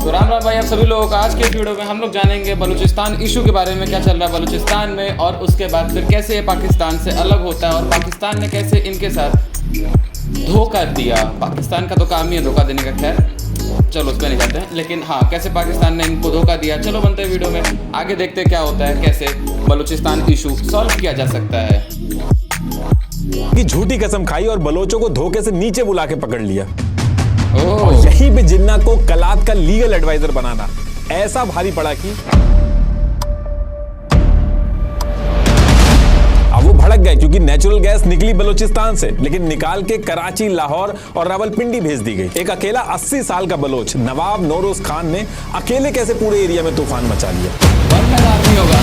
तो राम राम भाई आप सभी लोगों का। आज के वीडियो में हम लोग जानेंगे बलूचिस्तान इशू के बारे में, क्या चल रहा है बलूचिस्तान में, और उसके बाद फिर कैसे ये पाकिस्तान से अलग होता है और पाकिस्तान ने कैसे इनके साथ धोखा दिया। पाकिस्तान का तो काम ही है धोखा देने का, खैर चलो उस पर नहीं जाते हैं, लेकिन हाँ कैसे पाकिस्तान ने इनको धोखा दिया। चलो बनते हैं वीडियो में, आगे देखते हैं क्या होता है, कैसे बलूचिस्तान इशू सॉल्व किया जा सकता है। कि झूठी कसम खाई और बलोचों को धोखे से नीचे बुला के पकड़ लिया और ओह यहीं पे जिन्ना को कलात का लीगल एडवाइजर बनाना ऐसा भारी पड़ा कि अब वो भड़क गए, क्योंकि नेचुरल गैस निकली बलूचिस्तान से लेकिन निकाल के कराची, लाहौर और रावलपिंडी भेज दी गई। एक अकेला 80 साल का बलोच नवाब नौरोज खान ने अकेले कैसे पूरे एरिया में तूफान मचा लिया। आदमी होगा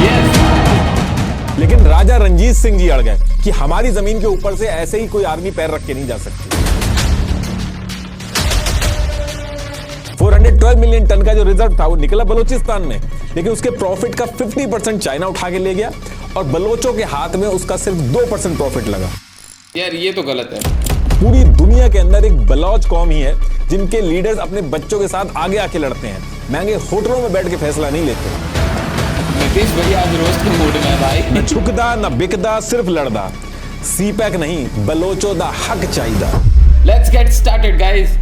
yes। लेकिन राजा रंजीत सिंह जी अड़ गए कि हमारी जमीन के ऊपर से ऐसे ही कोई आर्मी पैर रख के नहीं जा सकती। 412 मिलियन टन का जो रिजर्व था वो निकला बलूचिस्तान में, लेकिन उसके प्रॉफिट का 50% चाइना उठा के ले गया और बलोचों के हाथ में उसका सिर्फ 2% प्रॉफिट लगा। यार ये तो गलत है। पूरी दुनिया के अंदर एक बलोच कौम ही है जिनके लीडर्स अपने बच्चों के साथ आगे आके लड़ते हैं, महंगे होटलों में बैठ के फैसला नहीं लेते। नीतीश भैया आज रोस्ट के मूड में है भाई। न झुकदा न बिकदा सिर्फ लड़दा, सीपैक नहीं बलोचों दा हक चाहिदा। Let's get started guys.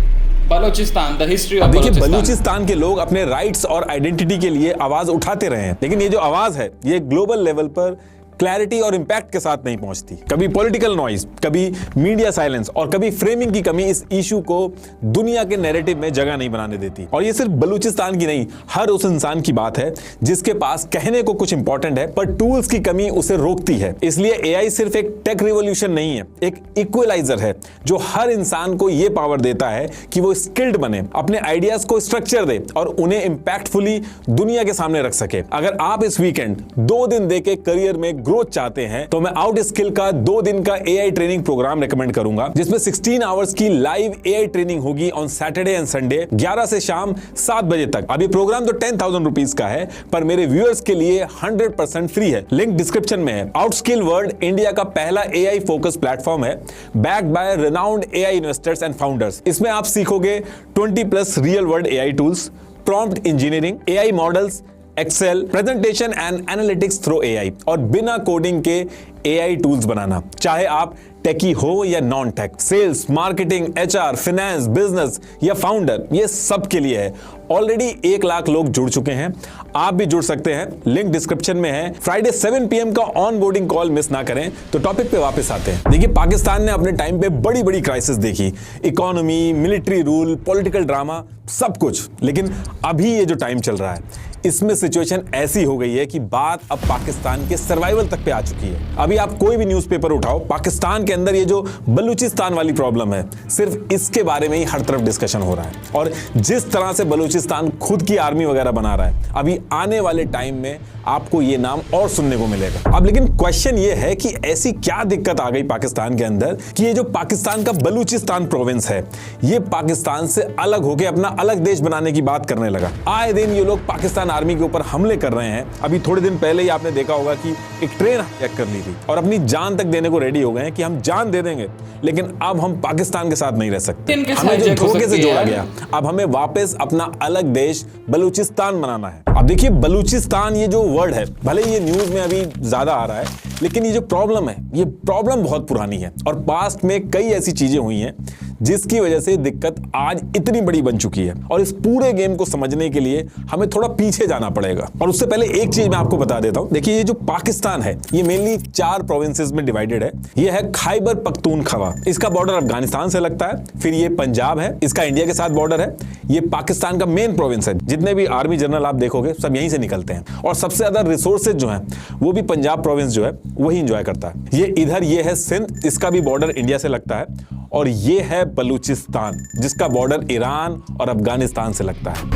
Balochistan the history of देखिए बलूचिस्तान के लोग अपने राइट्स और आइडेंटिटी के लिए आवाज उठाते रहे हैं, लेकिन ये जो आवाज है ये ग्लोबल लेवल पर क्लैरिटी और इंपैक्ट के साथ नहीं पहुंचती। कभी पॉलिटिकल नॉइज, कभी मीडिया साइलेंस और कभी फ्रेमिंग की कमी इस इशू को दुनिया के नैरेटिव में जगह नहीं बनाने देती। और ये सिर्फ बलूचिस्तान की नहीं, हर उस इंसान की बात है जिसके पास कहने को कुछ इंपॉर्टेंट है पर टूल्स की कमी उसे रोकती है। इसलिए एआई सिर्फ एक टेक रिवॉल्यूशन नहीं है, एक इक्वलाइजर है जो हर इंसान को यह पावर देता है कि वो स्किल्ड बने, अपने आइडियाज को स्ट्रक्चर दे और उन्हें इंपैक्टफुली दुनिया के सामने रख सके। अगर आप इस वीकेंड 2 दिन देके करियर में ग्रोथ चाहते हैं तो मैं आउट स्किल का 2 दिन का एआई ट्रेनिंग प्रोग्राम रेकमेंड करूंगा, जिसमें 16 आवर्स की लाइव एआई ट्रेनिंग होगी ऑन सैटरडे एंड संडे 11 से शाम 7 बजे तक। अब ये प्रोग्राम तो 10,000 रुपीज का है पर मेरे व्यूअर्स के लिए 100% फ्री है। लिंक डिस्क्रिप्शन में है। आउटस्किल वर्ल्ड इंडिया का पहला एआई फोकस प्लेटफॉर्म है, backed by renowned AI investors and founders. इसमें आप सीखोगे 20+ real world AI tools, prompt engineering, AI models, Excel, presentation and analytics through AI और बिना कोडिंग के एआई टूल्स बनाना। चाहे आप टेकी हो या non tech, sales, marketing, HR, finance, business या फाउंडर, ये सब के लिए है। ऑलरेडी 1 लाख लोग जुड़ चुके हैं, आप भी जुड़ सकते हैं। लिंक डिस्क्रिप्शन में है। फ्राइडे 7 PM का ऑन बोर्डिंग कॉल मिस ना करें। तो टॉपिक पे वापस आते हैं। देखिए पाकिस्तान ने अपने टाइम पे बड़ी बड़ी क्राइसिस देखी, economy, military rule, political drama, सब कुछ। लेकिन अभी ये जो टाइम चल रहा है इसमें सिचुएशन ऐसी हो गई है कि बात अब पाकिस्तान के सर्वाइवल तक पे आ चुकी है। अभी आप कोई भी न्यूज़पेपर उठाओ, पाकिस्तान के अंदर ये जो बलूचिस्तान वाली प्रॉब्लम है सिर्फ इसके बारे में ही हर तरफ डिस्कशन हो रहा है। और जिस तरह से बलूचिस्तान खुद की आर्मी वगैरह बना रहा है, अभी आने वाले टाइम में आपको ये नाम और सुनने को मिलेगा। अब लेकिन क्वेश्चन ये है कि ऐसी क्या दिक्कत आ गई पाकिस्तान के अंदर कि ये जो पाकिस्तान का बलूचिस्तान प्रोविंस है ये पाकिस्तान से अलग होकर अपना अलग देश बनाने की बात करने लगा। आए दिन ये लोग पाकिस्तान आर्मी के ऊपर हमले कर रहे हैं। अभी थोड़े दिन पहले ही आपने देखा होगा कि एक ट्रेन हैक कर ली थी और अपनी जान तक देने को रेडी हो गए हैं कि हम जान दे देंगे, लेकिन अब हम पाकिस्तान के साथ नहीं रह सकते। हमें जो धोखे से जोड़ा गया, अब हमें वापस अपना अलग देश बलूचिस्तान बनाना है। अब देखिए बलूचिस्तान ये जो वर्ड है, भले ये न्यूज में अभी ज्यादा आ रहा है, लेकिन ये जो प्रॉब्लम है ये प्रॉब्लम बहुत पुरानी है और पास्ट में कई ऐसी चीजें हुई हैं जिसकी वजह से दिक्कत आज इतनी बड़ी बन चुकी है। और इस पूरे गेम को समझने के लिए हमें थोड़ा पीछे जाना पड़ेगा। और उससे पहले एक चीज मैं आपको बता देता हूं। देखिए ये जो पाकिस्तान है ये मेनली 4 प्रोविंसेस में डिवाइडेड है। ये है खैबर पख्तूनख्वा, इसका बॉर्डर अफगानिस्तान से लगता है। फिर ये पंजाब है, इसका इंडिया के साथ बॉर्डर है। ये पाकिस्तान का मेन प्रोविंस है, जितने भी आर्मी जनरल आप देखोगे सब यहीं से निकलते हैं और सबसे ज्यादा रिसोर्सेज जो है वो भी पंजाब प्रोविंस जो है वही एंजॉय करता है। ये इधर ये है सिंध, इसका भी बॉर्डर इंडिया से लगता है। और ये है बलूचिस्तान जिसका बॉर्डर ईरान और अफगानिस्तान से लगता है।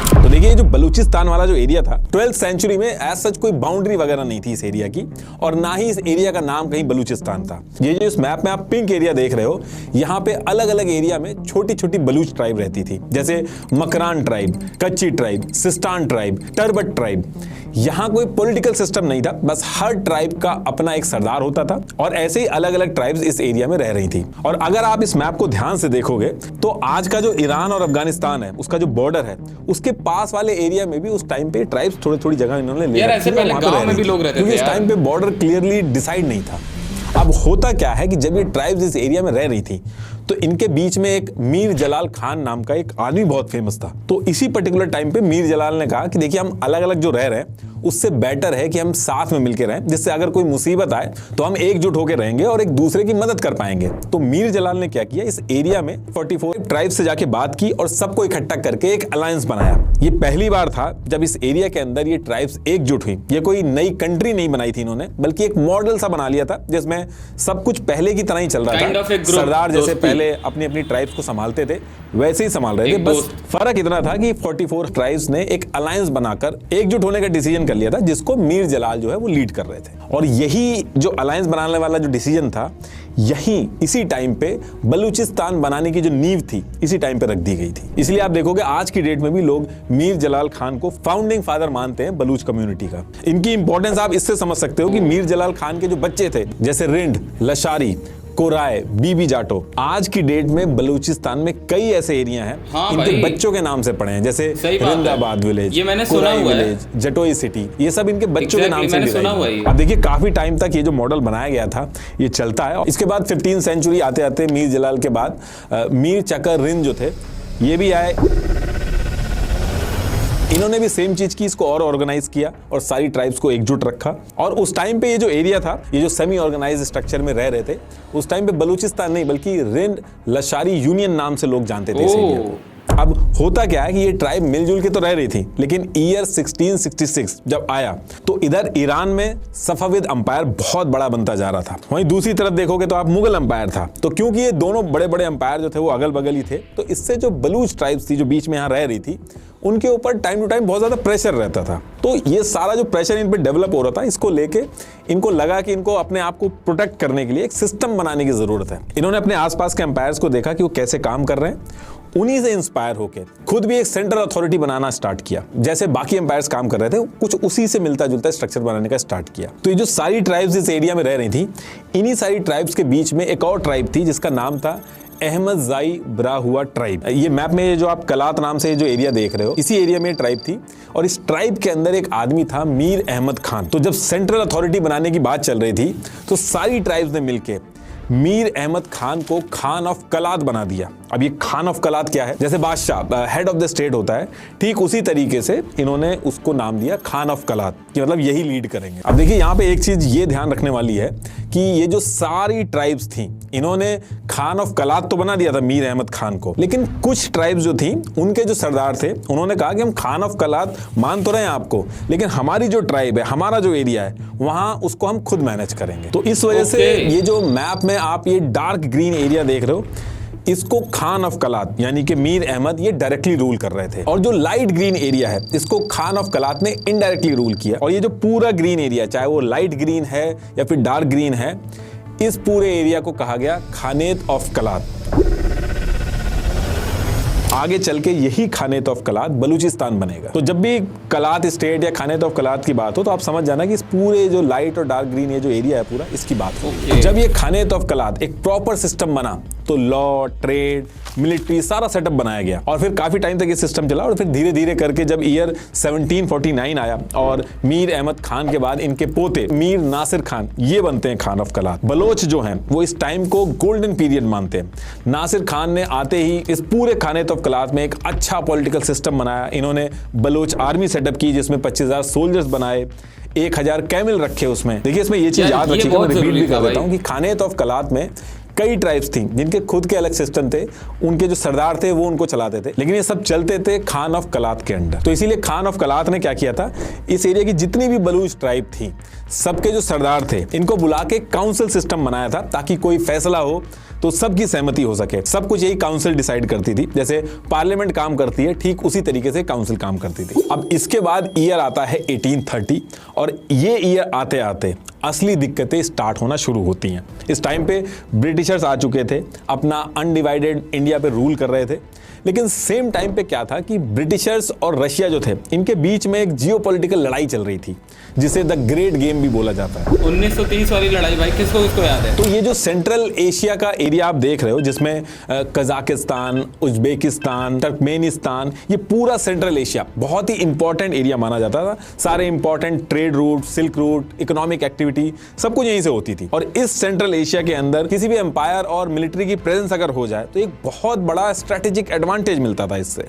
तो देखिए जो बलूचिस्तान वाला जो एरिया था 12th सेंचुरी में एज सच कोई बाउंड्री वगैरह नहीं थी इस एरिया की, और ना ही इस एरिया का नाम कहीं बलूचिस्तान था। ये जो इस मैप में आप पिंक एरिया देख रहे हो, यहाँ पे अलग अलग एरिया में छोटी छोटी बलूच ट्राइब रहती थी, जैसे मकरान ट्राइब, कच्ची ट्राइब, सिस्तान ट्राइब, टर्बट ट्राइब। यहाँ कोई पॉलिटिकल सिस्टम नहीं था, बस हर ट्राइब का अपना एक सरदार होता था, और ऐसे ही अलग अलग ट्राइब्स इस एरिया में रह रही थी। और अगर आप इस मैप को ध्यान से देखोगे तो आज का जो ईरान और अफगानिस्तान है, उसका जो बॉर्डर है, उसके पास वाले एरिया में भी उस टाइम पे ट्राइब्स थोड़ी थोड़ी जगह इन्होंने ले रखी है, वहाँ पे गांव में भी लोग रहते थे, क्योंकि उस टाइम पे बॉर्डर क्लियरली डिसाइड नहीं था। अब होता क्या है कि जब ये ट्राइब्स इस एरिया में रह रही थी तो इनके बीच में एक मीर जलाल खान नाम का एक आदमी बहुत फेमस था। तो इसी पर्टिकुलर टाइम पे मीर जलाल ने कहा कि देखिए हम अलग अलग जो रह रहे हैं उससे बेटर है कि हम साथ में मिलकर रहें, जिससे अगर कोई मुसीबत आए तो हम एकजुट होकर रहेंगे और एक दूसरे की मदद कर पाएंगे। तो मीर जलाल ने क्या किया, इस एरिया में 44 ट्राइब से जाके बात की और सबको इकट्ठा करके एक अलायंस बनाया। ये पहली बार था जब इस एरिया के अंदर ये ट्राइब्स एकजुट हुई। ये कोई नई कंट्री नहीं बनाई थी इन्होंने, बल्कि एक मॉडल सा बना लिया था जिसमें सब कुछ पहले की तरह ही चल रहा था। सरदार जैसे पहले अपनी अपनी ट्राइब्स को संभालते थे वैसे ही संभाल रहे थे। बस फर्क इतना था कि 44 ट्राइब्स ने एक अलायंस बनाकर एकजुट होने का डिसीजन कर लिया था, जिसको मीर जलाल जो है वो लीड कर रहे थे। और यही जो अलायंस बनाने वाला जो डिसीजन था, यही इसी टाइम पे बलूचिस्तान बनाने की जो नींव थी इसी टाइम पे रख दी गई थी। इसलिए आप देखोगे आज की डेट में भी लोग मीर जलाल खान को फाउंडिंग फादर मानते हैं बलूच कम्युनिटी का। इनकी इंपॉर्टेंस आप इससे समझ सकते हो कि मीर जलाल खान के जो बच्चे थे, जैसे रिंड, लशारी, कोराय, बीबी जाटो, आज की डेट में बलूचिस्तान में कई ऐसे एरिया हैं इनके बच्चों के नाम से पड़े हैं, जैसे रिंदाबाद विलेज, ये मैंने सुना हुआ है, विलेज, जटोई सिटी, ये सब इनके बच्चों के नाम से डिराइव। अब देखिए काफी टाइम तक ये जो मॉडल बनाया गया था ये चलता है। इसके बाद 15th सेंचुरी आते आते मीर जलाल के बाद मीर चकर रिंद जो थे ये भी आए। इन्होंने भी सेम चीज की, इसको और ऑर्गेनाइज किया और सारी ट्राइब्स को एकजुट रखा। और उस टाइम पे ये जो एरिया था, ये जो सेमी ऑर्गेनाइज स्ट्रक्चर में रह रहे थे, उस टाइम पे बलूचिस्तान नहीं बल्कि रिंड लशारी यूनियन नाम से लोग जानते थे इस एरिया को। अब होता क्या है कि ये ट्राइब मिलजुल के तो रह रही थी, लेकिन ईयर 1666 जब आया तो इधर ईरान में सफाविद अंपायर बहुत बड़ा बनता जा रहा था। वहीं दूसरी तरफ देखोगे तो आप मुगल अंपायर था। तो क्योंकि ये दोनों बड़े बड़े अंपायर जो थे वो अगल बगल ही थे, तो इससे जो बलूच ट्राइब्स थी जो बीच में यहाँ रह रही थी, उनके ऊपर टाइम टू टाइम बहुत ज्यादा प्रेशर रहता था। तो ये सारा जो प्रेशर इन पे डेवलप हो रहा था, इसको लेके इनको लगा कि इनको अपने आप को प्रोटेक्ट करने के लिए एक सिस्टम बनाने की जरूरत है। इन्होंने अपने आसपास के अंपायर्स को देखा कि वो कैसे काम कर रहे हैं, उन्हीं से इंस्पायर होकर खुद भी एक सेंट्रल अथॉरिटी बनाना स्टार्ट किया। जैसे बाकी एम्पायर्स काम कर रहे थे, कुछ उसी से मिलता जुलता स्ट्रक्चर बनाने का स्टार्ट किया। तो ये जो सारी ट्राइब्स इस एरिया में रह रही थी, इन्हीं सारी ट्राइब्स के बीच में एक और ट्राइब थी जिसका नाम था अहमद जाई ब्राहुआ ट्राइब। ये मैप में ये जो आप कलात नाम से जो एरिया देख रहे हो, इसी एरिया में ट्राइब थी। और इस ट्राइब के अंदर एक आदमी था मीर अहमद खान। तो जब सेंट्रल अथॉरिटी बनाने की बात चल रही थी तो सारी ट्राइब्स ने मिलकर मीर अहमद खान को खान ऑफ कलात बना दिया। अब ये खान ऑफ कलात क्या है, जैसे बादशाह हेड ऑफ द स्टेट होता है, ठीक उसी तरीके से इन्होंने उसको नाम दिया खान ऑफ कलात, कि मतलब यही लीड करेंगे। अब देखिए यहाँ पे एक चीज ये ध्यान रखने वाली है कि ये जो सारी ट्राइब्स थी, इन्होंने खान ऑफ कलात तो बना दिया था मीर अहमद खान को, लेकिन कुछ ट्राइब्स जो थी उनके जो सरदार थे उन्होंने कहा कि हम खान ऑफ कलात मान तो रहे हैं आपको, लेकिन हमारी जो ट्राइब है, हमारा जो एरिया है, वहां उसको हम खुद मैनेज करेंगे। तो इस वजह से ये जो मैप में आप ये डार्क ग्रीन एरिया देख रहे हो, इसको खान ऑफ कलात यानी कि मीर अहमद ये डायरेक्टली रूल कर रहे थे। और जो लाइट ग्रीन एरिया है, इसको खान ऑफ कलात ने इनडायरेक्टली रूल किया। और ये जो पूरा ग्रीन एरिया, चाहे वो लाइट ग्रीन है या फिर डार्क ग्रीन है, इस पूरे एरिया को कहा गया खानेत ऑफ कलात। आगे चल के यही खानेत ऑफ कलात बलूचिस्तान बनेगा। तो जब भी कलात स्टेट या खानेत ऑफ कलात की बात हो तो आप समझ जाना कि इस पूरे जो लाइट और डार्क ग्रीन ये जो एरिया है पूरा, इसकी बात हो। जब ये खानेत ऑफ कलात एक प्रॉपर सिस्टम बना तो लॉ, ट्रेड, मिलिट्री सारा सेटअप बनाया गया। और फिर काफी टाइम तक ये सिस्टम चला। और फिर धीरे धीरे करके जब ईयर 1749 आया और मीर अहमद खान के बाद इनके पोते मीर नासिर खान ये बनते हैं खान ऑफ कलात। बलोच जो हैं वो इस टाइम को गोल्डन पीरियड मानते हैं। नासिर खान ने आते ही इस पूरे खानेत ऑफ कलात में एक अच्छा पॉलिटिकल सिस्टम बनाया। इन्होंने बलोच आर्मी सेटअप की जिसमें 25,000 सोल्जर्स बनाए, 1,000 कैमल रखे उसमें। देखिए इसमें ये चीज याद रखिएगा, मैं रिपीट भी कर देता हूं कि खानेत ऑफ कलात में कई ट्राइब्स थी जिनके खुद के अलग सिस्टम थे, उनके जो सरदार थे वो उनको चलाते थे, लेकिन ये सब चलते थे खान ऑफ कलात के अंडर। तो इसीलिए खान ऑफ कलात ने क्या किया था, इस एरिया की जितनी भी बलूच ट्राइब थी सबके जो सरदार थे इनको बुला के काउंसिल सिस्टम बनाया था, ताकि कोई फैसला हो तो सबकी सहमति हो सके। सब कुछ यही काउंसिल डिसाइड करती थी, जैसे पार्लियामेंट काम करती है ठीक उसी तरीके से काउंसिल काम करती थी। अब इसके बाद ईयर आता है 1830 और ये ईयर आते आते असली दिक्कतें स्टार्ट होना शुरू होती हैं। इस टाइम पे ब्रिटिशर्स आ चुके थे, अपना अनडिवाइडेड इंडिया पे रूल कर रहे थे, लेकिन सेम टाइम पे क्या था कि ब्रिटिशर्स और रशिया जो थे इनके बीच में एक जियोपॉलिटिकल लड़ाई चल रही थी, जिसे द ग्रेट गेम भी बोला जाता है। 1930 वाली लड़ाई भाई, किसको याद है? तो ये जो सेंट्रल एशिया का एरिया आप देख रहे हो, जिसमें कजाकिस्तान, उज्बेकिस्तान, टर्कमेनिस्तान, ये पूरा सेंट्रल एशिया बहुत ही इंपॉर्टेंट एरिया माना जाता था। सारे important trade route, silk route, economic activity सब कुछ यहीं से होती थी। और इस सेंट्रल एशिया के अंदर किसी भी एम्पायर और मिलिट्री की प्रेजेंस अगर हो जाए तो एक बहुत बड़ा स्ट्रेटेजिक एडवांटेज मिलता था इससे।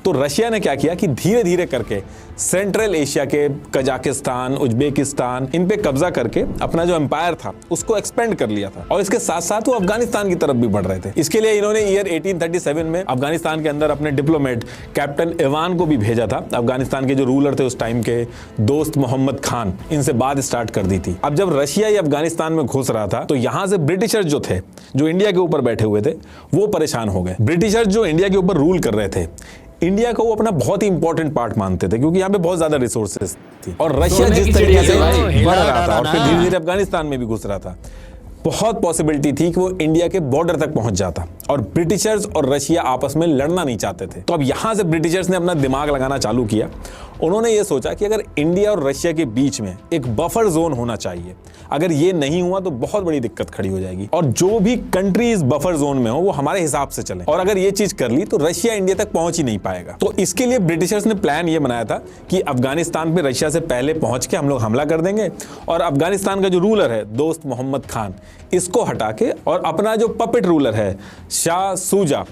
तो रशिया ने क्या किया कि धीरे धीरे करके सेंट्रल एशिया के कजाकिस्तान, उज्बेकिस्तान, इन पे कब्जा करके अपना जो एम्पायर था उसको एक्सपेंड कर लिया था, और इसके साथ साथ वो अफगानिस्तान की तरफ भी बढ़ रहे थे। इसके लिए इन्होंने ईयर 1837 में अफगानिस्तान के अंदर अपने डिप्लोमेट कैप्टन इवान को भी भेजा था। अफगानिस्तान के जो रूलर थे उस टाइम के, दोस्त मोहम्मद खान, इनसे बात स्टार्ट कर दी थी। अब जब रशिया या अफगानिस्तान में घुस रहा था तो यहां से ब्रिटिशर्स जो थे, जो इंडिया के ऊपर बैठे हुए थे, वो परेशान हो गए। ब्रिटिशर्स जो इंडिया के ऊपर रूल कर रहे थे, इंडिया को वो अपना बहुत ही इंपॉर्टेंट पार्ट मानते थे, क्योंकि यहाँ पे बहुत ज्यादा रिसोर्सेज थी, और रशिया जिस तरीके से बढ़ रहा था और फिर धीरे धीरे अफगानिस्तान में भी घुस रहा था, बहुत पॉसिबिलिटी थी कि वो इंडिया के बॉर्डर तक पहुंच जाता, और ब्रिटिशर्स और रशिया आपस में लड़ना नहीं चाहते थे। तो अब यहां से ब्रिटिशर्स ने अपना दिमाग लगाना चालू किया। उन्होंने ये सोचा कि अगर इंडिया और रशिया के बीच में एक बफर जोन होना चाहिए, अगर ये नहीं हुआ तो बहुत बड़ी दिक्कत खड़ी हो जाएगी, और जो भी कंट्री इस बफर जोन में हो वो हमारे हिसाब से चले, और अगर ये चीज कर ली तो रशिया इंडिया तक पहुंच ही नहीं पाएगा। तो इसके लिए ब्रिटिशर्स ने प्लान ये बनाया था कि अफगानिस्तान पे रशिया से पहले पहुंच के हम लोग हमला कर देंगे, और अफगानिस्तान का जो रूलर है दोस्त मोहम्मद खान, इसको हटा के और अपना जो पपेट रूलर है शाह सूजा,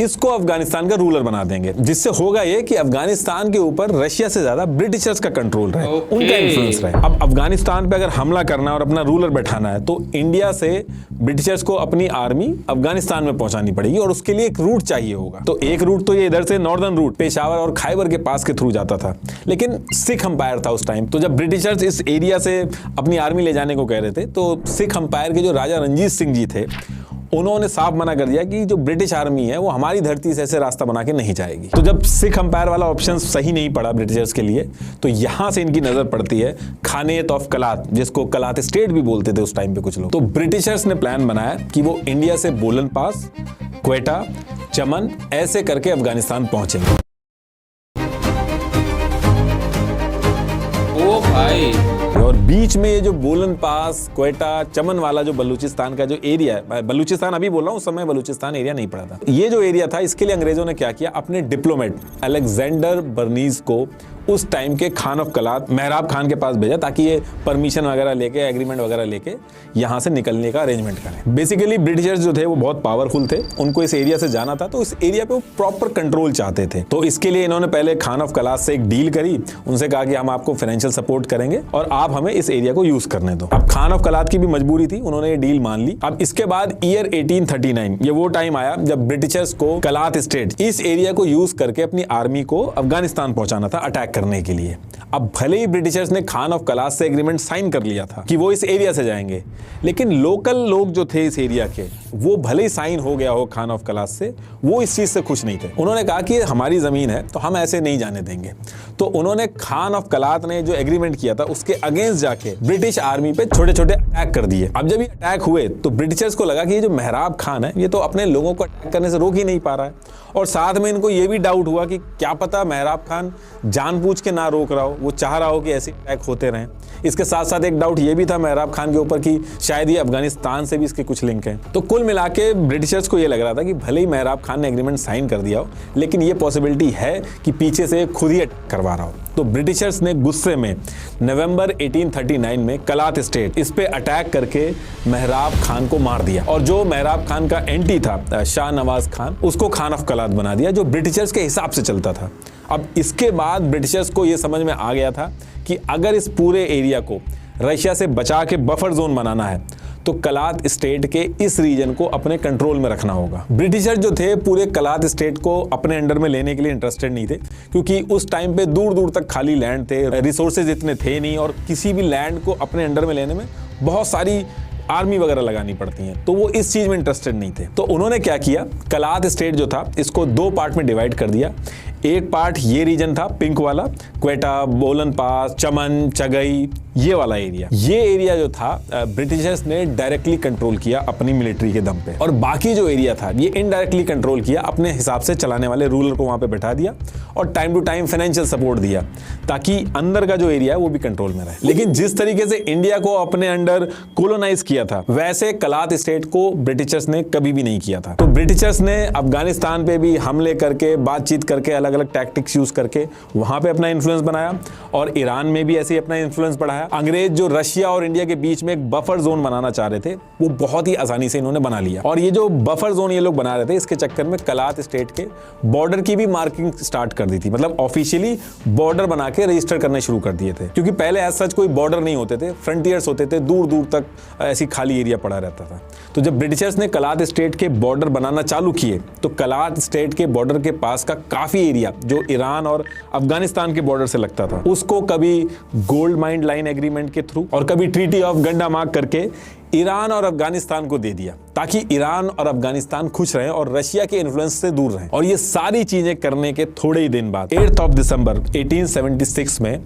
इसको अफगानिस्तान का रूलर बना देंगे, जिससे होगा ये कि अफगानिस्तान के ऊपर रशिया से ज्यादा ब्रिटिशर्स का कंट्रोल रहे, उनका इन्फ्लुएंस रहे। अब अफगानिस्तान पे अगर हमला करना है और अपना रूलर बैठाना है तो इंडिया से ब्रिटिशर्स को अपनी आर्मी अफगानिस्तान में पहुंचानी पड़ेगी, और उसके लिए एक रूट चाहिए होगा। तो एक रूट तो ये इधर से नॉर्दर्न रूट पेशावर और खैबर के पास के थ्रू जाता था, लेकिन सिख अंपायर था उस टाइम। तो जब ब्रिटिशर्स इस एरिया से अपनी आर्मी ले जाने को कह रहे थे तो सिख अंपायर के जो राजा रंजीत सिंह जी थे, उन्होंने साफ मना कर दिया कि जो ब्रिटिश आर्मी है वो हमारी धरती से ऐसे रास्ता बना के नहीं जाएगी। तो जब सिख अंपायर वाला ऑप्शन सही नहीं पड़ा ब्रिटिशर्स के लिए, तो यहां से इनकी नजर पड़ती है खानेत ऑफ कलात, जिसको कलात स्टेट भी बोलते थे उस टाइम पे कुछ लोग। तो ब्रिटिशर्स ने प्लान बनाया कि वो इंडिया से बोलन पास, क्वेटा, चमन ऐसे करके अफगानिस्तान पहुंचेंगे। ओ भाई, और बीच में ये जो बोलन पास, क्वेटा, चमन वाला जो बलूचिस्तान का जो एरिया है, बलूचिस्तान अभी बोल रहा हूँ, उस समय बलूचिस्तान एरिया नहीं पड़ा था। ये जो एरिया था, इसके लिए अंग्रेजों ने क्या किया, अपने डिप्लोमेट अलेक्जेंडर बर्नीज को उस टाइम के खान ऑफ कलात मेहराब खान के पास भेजा, ताकि ये परमिशन वगैरह लेके, एग्रीमेंट वगैरह लेके यहाँ से निकलने का अरेंजमेंट करें। बेसिकली ब्रिटिशर्स जो थे वो बहुत पावरफुल थे, उनको इस एरिया से जाना था, तो इस एरिया पे वो प्रॉपर कंट्रोल चाहते थे। तो इसके लिए इन्होंने पहले खान ऑफ कलात से एक डील करी, उनसे कहा कि हम आपको फाइनेंशियल सपोर्ट करेंगे और आप हमें इस एरिया को यूज करने दो। अब खान ऑफ कलात की भी मजबूरी थी, उन्होंने ये डील मान ली। अब इसके बाद ईयर 1839 ये वो टाइम आया जब ब्रिटिशर्स को कलात स्टेट, इस एरिया को यूज करके अपनी आर्मी को अफगानिस्तान पहुंचाना था अटैक करने के लिए। अब भले ही ब्रिटिशर्स ने खान ऑफ कलात से एग्रीमेंट साइन कर लिया था कि वो इस एरिया से जाएंगे, लेकिन लोकल लोग जो थे इस एरिया के, वो भले ही साइन हो गया हो खान ऑफ कलात से, वो इस चीज से खुश नहीं थे। उन्होंने कहा कि हमारी जमीन है तो हम ऐसे नहीं जाने देंगे। तो उन्होंने खान ऑफ कलात ने जो एग्रीमेंट किया था उसके अगेंस्ट जाके ब्रिटिश आर्मी पे छोटे छोटे अटैक कर दिए। अब जब ये अटैक हुए तो ब्रिटिशर्स को लगा कि ये जो मेहराब खान है ये तो अपने लोगों को अटैक करने से रोक ही नहीं पा रहा है, और साथ में इनको ये भी डाउट हुआ कि क्या पता मेहराब खान जानबूझ के ना रोक रहा हो, वो चाह रहा हो कि ऐसे अटैक होते रहें। इसके साथ साथ एक डाउट ये भी था मेहराब खान के ऊपर कि शायद ये अफगानिस्तान से भी इसके कुछ लिंक हैं। तो कुल मिला के ब्रिटिशर्स को ये लग रहा था कि भले ही मेहराब खान ने एग्रीमेंट साइन कर दिया हो, लेकिन ये पॉसिबिलिटी है कि पीछे से खुद ही अटैक करवा रहा हो। तो ब्रिटिशर्स ने गुस्से में नवंबर 1839 में कलात स्टेट, इस पे अटैक करके मेहराब खान को मार दिया, और जो मेहराब खान का एंटी था शाह नवाज खान, उसको खान ऑफ कलात बना दिया, जो ब्रिटिशर्स के हिसाब से चलता था। अब इसके बाद ब्रिटिशर्स को यह समझ में आ गया था कि अगर इस पूरे एरिया को रशिया से बचा के बफर जोन बनाना है तो कलात स्टेट के इस रीजन को अपने कंट्रोल में रखना होगा। ब्रिटिशर जो थे पूरे कलात स्टेट को अपने अंडर में लेने के लिए इंटरेस्टेड नहीं थे, क्योंकि उस टाइम पे दूर दूर तक खाली लैंड थे, रिसोर्सेज इतने थे नहीं, और किसी भी लैंड को अपने अंडर में लेने में बहुत सारी आर्मी वगैरह लगानी पड़ती हैं, तो वो इस चीज में इंटरेस्टेड नहीं थे। तो उन्होंने क्या किया, कलात स्टेट जो था इसको 2 पार्ट में डिवाइड कर दिया। एक पार्ट ये रीजन था पिंक वाला, क्वेटा, बोलन पास, चमन, चगई, ये वाला एरिया। ये एरिया जो था ब्रिटिशर्स ने डायरेक्टली कंट्रोल किया अपनी मिलिट्री के दम पे, और बाकी जो एरिया था ये इनडायरेक्टली कंट्रोल किया, अपने हिसाब से चलाने वाले रूलर को वहां पे बैठा दिया और time to time financial support दिया, ताकि अंदर का जो एरिया है वो भी कंट्रोल में रहे। लेकिन जिस तरीके से इंडिया को अपने अंडर कोलोनाइज किया था, वैसे कलात स्टेट को ब्रिटिशर्स ने कभी भी नहीं किया था। तो ब्रिटिशर्स ने अफगानिस्तान पे भी हमले करके, बातचीत करके, अलग अलग टैक्टिक्स यूज करके वहां पे अपना इन्फ्लुएंस बनाया, और ईरान में भी ऐसे ही अपना इन्फ्लुएंस बढ़ाया। अंग्रेज जो रशिया और इंडिया के बीच में एक बफर जोन बनाना चाह रहे थे, वो बहुत ही आसानी से इन्होंने बना लिया। और ये जो बफर जोन ये लोग बना रहे थे, इसके चक्कर में कलात स्टेट के बॉर्डर की भी मार्किंग स्टार्ट कर दी थी, मतलब ऑफिशियली बॉर्डर बना के रजिस्टर करने शुरू कर दिए थे, क्योंकि पहले एज सच कोई बॉर्डर नहीं होते थे, फ्रंटियर्स होते थे, दूर दूर तक ऐसी खाली एरिया पड़ा रहता था। तो जब ब्रिटिशर्स ने कलात स्टेट के बॉर्डर बनाना चालू किए, तो कलात स्टेट के बॉर्डर के पास का काफी एरिया जो ईरान और अफगानिस्तान के बॉर्डर से लगता था, उसको कभी गोल्ड माइन लाइन एग्रीमेंट के थ्रू और कभी ट्रीटी ऑफ गंडामार्क करके ईरान और अफगानिस्तान को दे दिया, ताकि ईरान और अफगानिस्तान खुश रहें और रशिया के इन्फ्लुएंस से दूर रहें। और ये सारी चीजें करने के थोड़े ही दिन बाद 8 दिसंबर 1876 में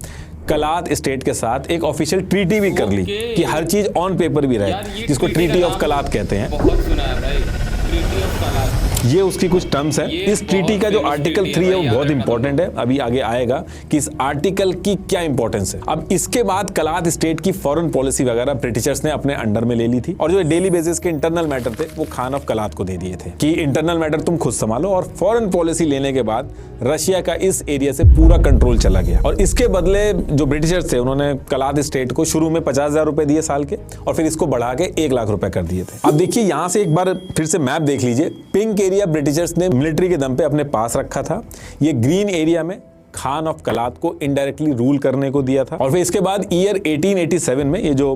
कलात स्टेट के साथ एक ऑफिशियल ट्रीटी भी कर ली कि हर चीज ऑन पेपर भी रहे, जिसको ट्रीटी ऑफ कलात कहते हैं। बहुत सुना है भाई, ट्रीटी ऑफ कलात। ये उसकी कुछ टर्म्स हैं। इस ट्रीटी का जो आर्टिकल 3 है वो बहुत इंपॉर्टेंट है, अभी आगे आएगा कि इस आर्टिकल की क्या इंपॉर्टेंस है। अब इसके बाद कलात स्टेट की फॉरेन पॉलिसी वगैरह ब्रिटिशर्स ने अपने अंडर में ले ली थी, और जो डेली बेसिस के इंटरनल मैटर थे वो खान ऑफ कलात को दे दिए थे कि इंटरनल मैटर तुम खुद संभालो। और फॉरेन पॉलिसी लेने के बाद रशिया का इस एरिया से पूरा कंट्रोल चला गया, और इसके बदले जो ब्रिटिशर्स थे उन्होंने कलात स्टेट को शुरू में 50,000 रुपए दिए साल के, और फिर इसको बढ़ा के 1 लाख रुपए कर दिए थे। अब देखिए यहां से एक बार फिर से मैप देख लीजिए, पिंक एरिया ब्रिटिशर्स ने मिलिट्री के दम पे अपने पास रखा था, ये ग्रीन एरिया में खान ऑफ कलात को इनडायरेक्टली रूल करने को दिया था। और फिर इसके बाद ईयर 1887 में ये जो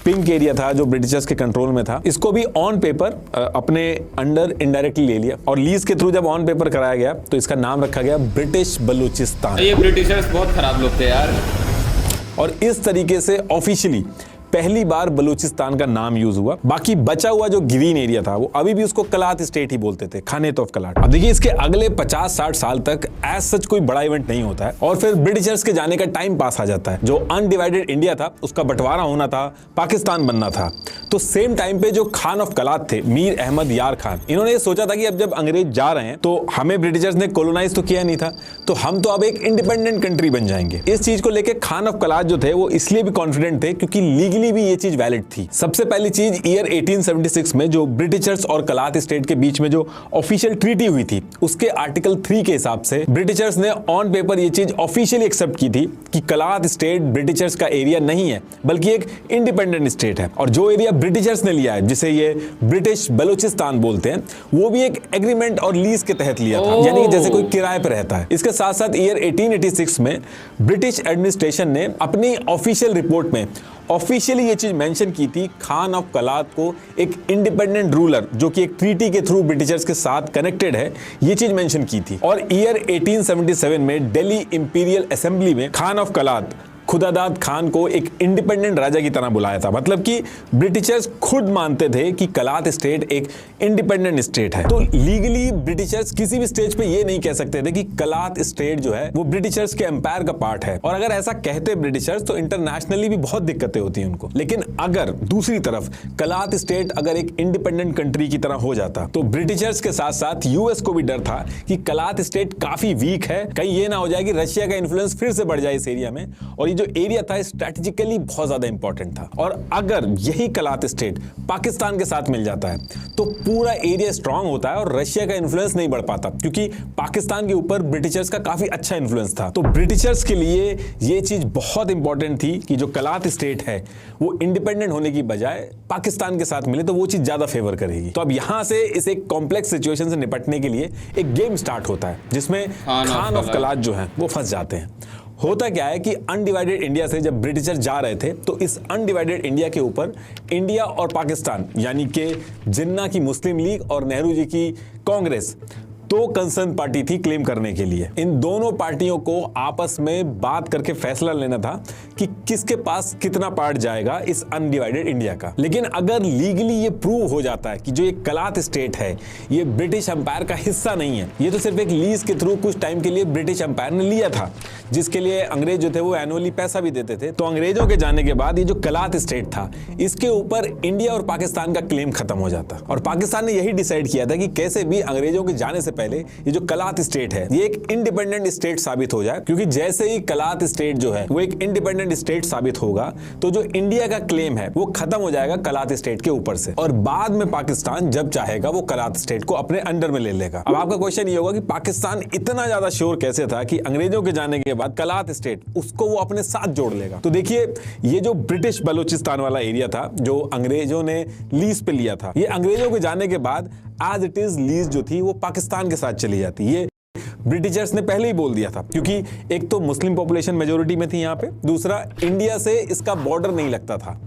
पिंक एरिया था जो ब्रिटिशर्स के कंट्रोल में था, इसको भी ऑन पेपर अपने अंडर इनडायरेक्टली ले लिया, और लीज के थ्रू जब ऑन पेपर कराया गया तो इसका नाम रखा गया ब्रिटिश बलूचिस्तान। ये ब्रिटिशर्स बहुत खराब लोग थे यार। और इस तरीके से ऑफिशियली पहली बार बलूचिस्तान का नाम यूज हुआ। बाकी बचा हुआ जो ग्रीन एरिया था वो अभी भी उसको कलात स्टेट ही बोलते थे, खानेत ऑफ कलात। अब देखिए इसके अगले 50-60 साल तक एज सच कोई बड़ा इवेंट नहीं होता है, और फिर ब्रिटिशर्स के जाने का टाइम पास आ जाता है। जो अनडिवाइडेड इंडिया था उसका बंटवारा होना था, पाकिस्तान बनना था। तो सेम टाइम पे जो खान ऑफ कलात थे, मीर अहमद यार खान, इन्होंने ये सोचा था कि अब जब अंग्रेज जा रहे हैं तो हमें ब्रिटिशर्स ने कॉलोनाइज तो किया नहीं था, तो हम तो अब एक इंडिपेंडेंट कंट्री बन जाएंगे। इस चीज को लेकर खान ऑफ कलात जो थे वो इसलिए भी कॉन्फिडेंट थे क्योंकि लीगली भी ये चीज वैलिड थी। सबसे पहली चीज, ईयर 1876 में जो ब्रिटिशर्स और कलात स्टेट के बीच में जो ऑफिशियल ट्रीटी हुई थी, उसके आर्टिकल 3 के हिसाब से ब्रिटिशर्स ने ऑन पेपर ये चीज ऑफिशियली एक्सेप्ट की थी कि कलात स्टेट ब्रिटिशर्स का एरिया नहीं है, बल्कि एक इंडिपेंडेंट स्टेट है। और जो एरिया ब्रिटिशर्स ने लिया है, जिसे ये ब्रिटिश बलूचिस्तान बोलते हैं, वो भी एक एग्रीमेंट और लीज के तहत लिया था, यानी कि जैसे कोई किराए पर रहता है। इसके साथ साथ ईयर 1886 में ब्रिटिश एडमिनिस्ट्रेशन ने अपनी ऑफिशियल रिपोर्ट में ऑफिशियली ये चीज मेंशन की थी, खान ऑफ कलात को एक इंडिपेंडेंट रूलर जो कि एक ट्रीटी के थ्रू ब्रिटिशर्स के साथ कनेक्टेड है, ये चीज मेंशन की थी। और ईयर 1877 में दिल्ली इंपीरियल असेंबली में खान ऑफ कलात खुदादाद खान को एक इंडिपेंडेंट राजा की तरह बुलाया था। मतलब कि ब्रिटिशर्स खुद मानते थे कि कलात स्टेट एक इंडिपेंडेंट स्टेट है। तो लीगली ब्रिटिशर्स किसी भी स्टेज पे ये नहीं कह सकते थे कि कलात स्टेट जो है वो ब्रिटिशर्स के एम्पायर का पार्ट है। और अगर ऐसा कहते ब्रिटिशर्स तो इंटरनेशनली भी बहुत दिक्कतें होती हैं उनको। लेकिन अगर दूसरी तरफ कलात स्टेट अगर एक इंडिपेंडेंट कंट्री की तरह हो जाता तो ब्रिटिशर्स के साथ साथ यूएस को भी डर था कि कलात स्टेट काफी वीक है, कहीं ये ना हो जाए कि रशिया का इन्फ्लुएंस फिर से बढ़ जाए इस एरिया में। और जो एरिया था स्ट्रैटेजिकली बहुत ज्यादा इंपॉर्टेंट था, और अगर यही कलात स्टेट पाकिस्तान के साथ मिल जाता है तो पूरा एरिया स्ट्रांग होता है और रशिया का इन्फ्लुएंस नहीं बढ़ पाता, क्योंकि पाकिस्तान के ऊपर ब्रिटिशर्स का काफी अच्छा इन्फ्लुएंस था। तो ब्रिटिशर्स के लिए ये चीज बहुत इंपॉर्टेंट थी कि जो कलात स्टेट है वो इंडिपेंडेंट होने की बजाय पाकिस्तान के साथ मिले, तो वो चीज ज्यादा फेवर करेगी। तो अब यहां से इस एक कॉम्प्लेक्स सिचुएशन से निपटने के लिए एक गेम स्टार्ट होता है जिसमें खान ऑफ कलात जो है वो फंस जाते हैं। होता क्या है कि अनडिवाइडेड इंडिया से जब ब्रिटिशर जा रहे थे तो इस अनडिवाइडेड इंडिया के ऊपर इंडिया और पाकिस्तान यानी कि जिन्ना की मुस्लिम लीग और नेहरू जी की कांग्रेस तो कंसर्न पार्टी थी क्लेम करने के लिए। इन दोनों पार्टियों को आपस में बात करके फैसला लेना था कि किसके पास कितना पार्ट जाएगा इस अनडिवाइडेड इंडिया का। लेकिन अगर लीगली ये प्रूव हो जाता है कि जो ये कलात स्टेट है ये ब्रिटिश एम्पायर का हिस्सा नहीं है, ये तो सिर्फ एक लीज के थ्रू कुछ टाइम के लिए ब्रिटिश एम्पायर ने लिया था, जिसके लिए अंग्रेज जो थे वो एनुअली पैसा भी देते थे। तो अंग्रेजों के जाने के बाद ये जो कलात स्टेट था इसके ऊपर इंडिया और पाकिस्तान का क्लेम खत्म हो जाता। और पाकिस्तान ने यही डिसाइड किया था कि कैसे भी अंग्रेजों के जाने से पहले ये जो कलात स्टेट है ये एक इंडिपेंडेंट स्टेट साबित हो जाए, क्योंकि जैसे ही कलात स्टेट जो है वो एक इंडिपेंडेंट स्टेट साबित होगा तो जो इंडिया का क्लेम है वो खत्म हो जाएगा कलात स्टेट के ऊपर से, और बाद में पाकिस्तान जब चाहेगा वो कलात स्टेट को अपने अंडर में ले लेगा। अब आपका क्वेश्चन ये होगा कि पाकिस्तान इतना ज्यादा श्योर कैसे था कि अंग्रेजों के जाने के बाद कलात स्टेट उसको वो अपने साथ जोड़ लेगा। तो देखिए ये जो ब्रिटिश बलूचिस्तान वाला एरिया था जो अंग्रेजों ने लीज पे लिया था, ये अंग्रेजों के जाने के बाद एज इट इज लीज जो थी वो पाकिस्तान के साथ चली जाती। ये ब्रिटिशर्स ने पहले ही बोल दिया था, क्योंकि एक तो मुस्लिम पॉपुलेशन मेजोरिटी में थी यहाँ पे, दूसरा इंडिया से इसका बॉर्डर नहीं लगता था।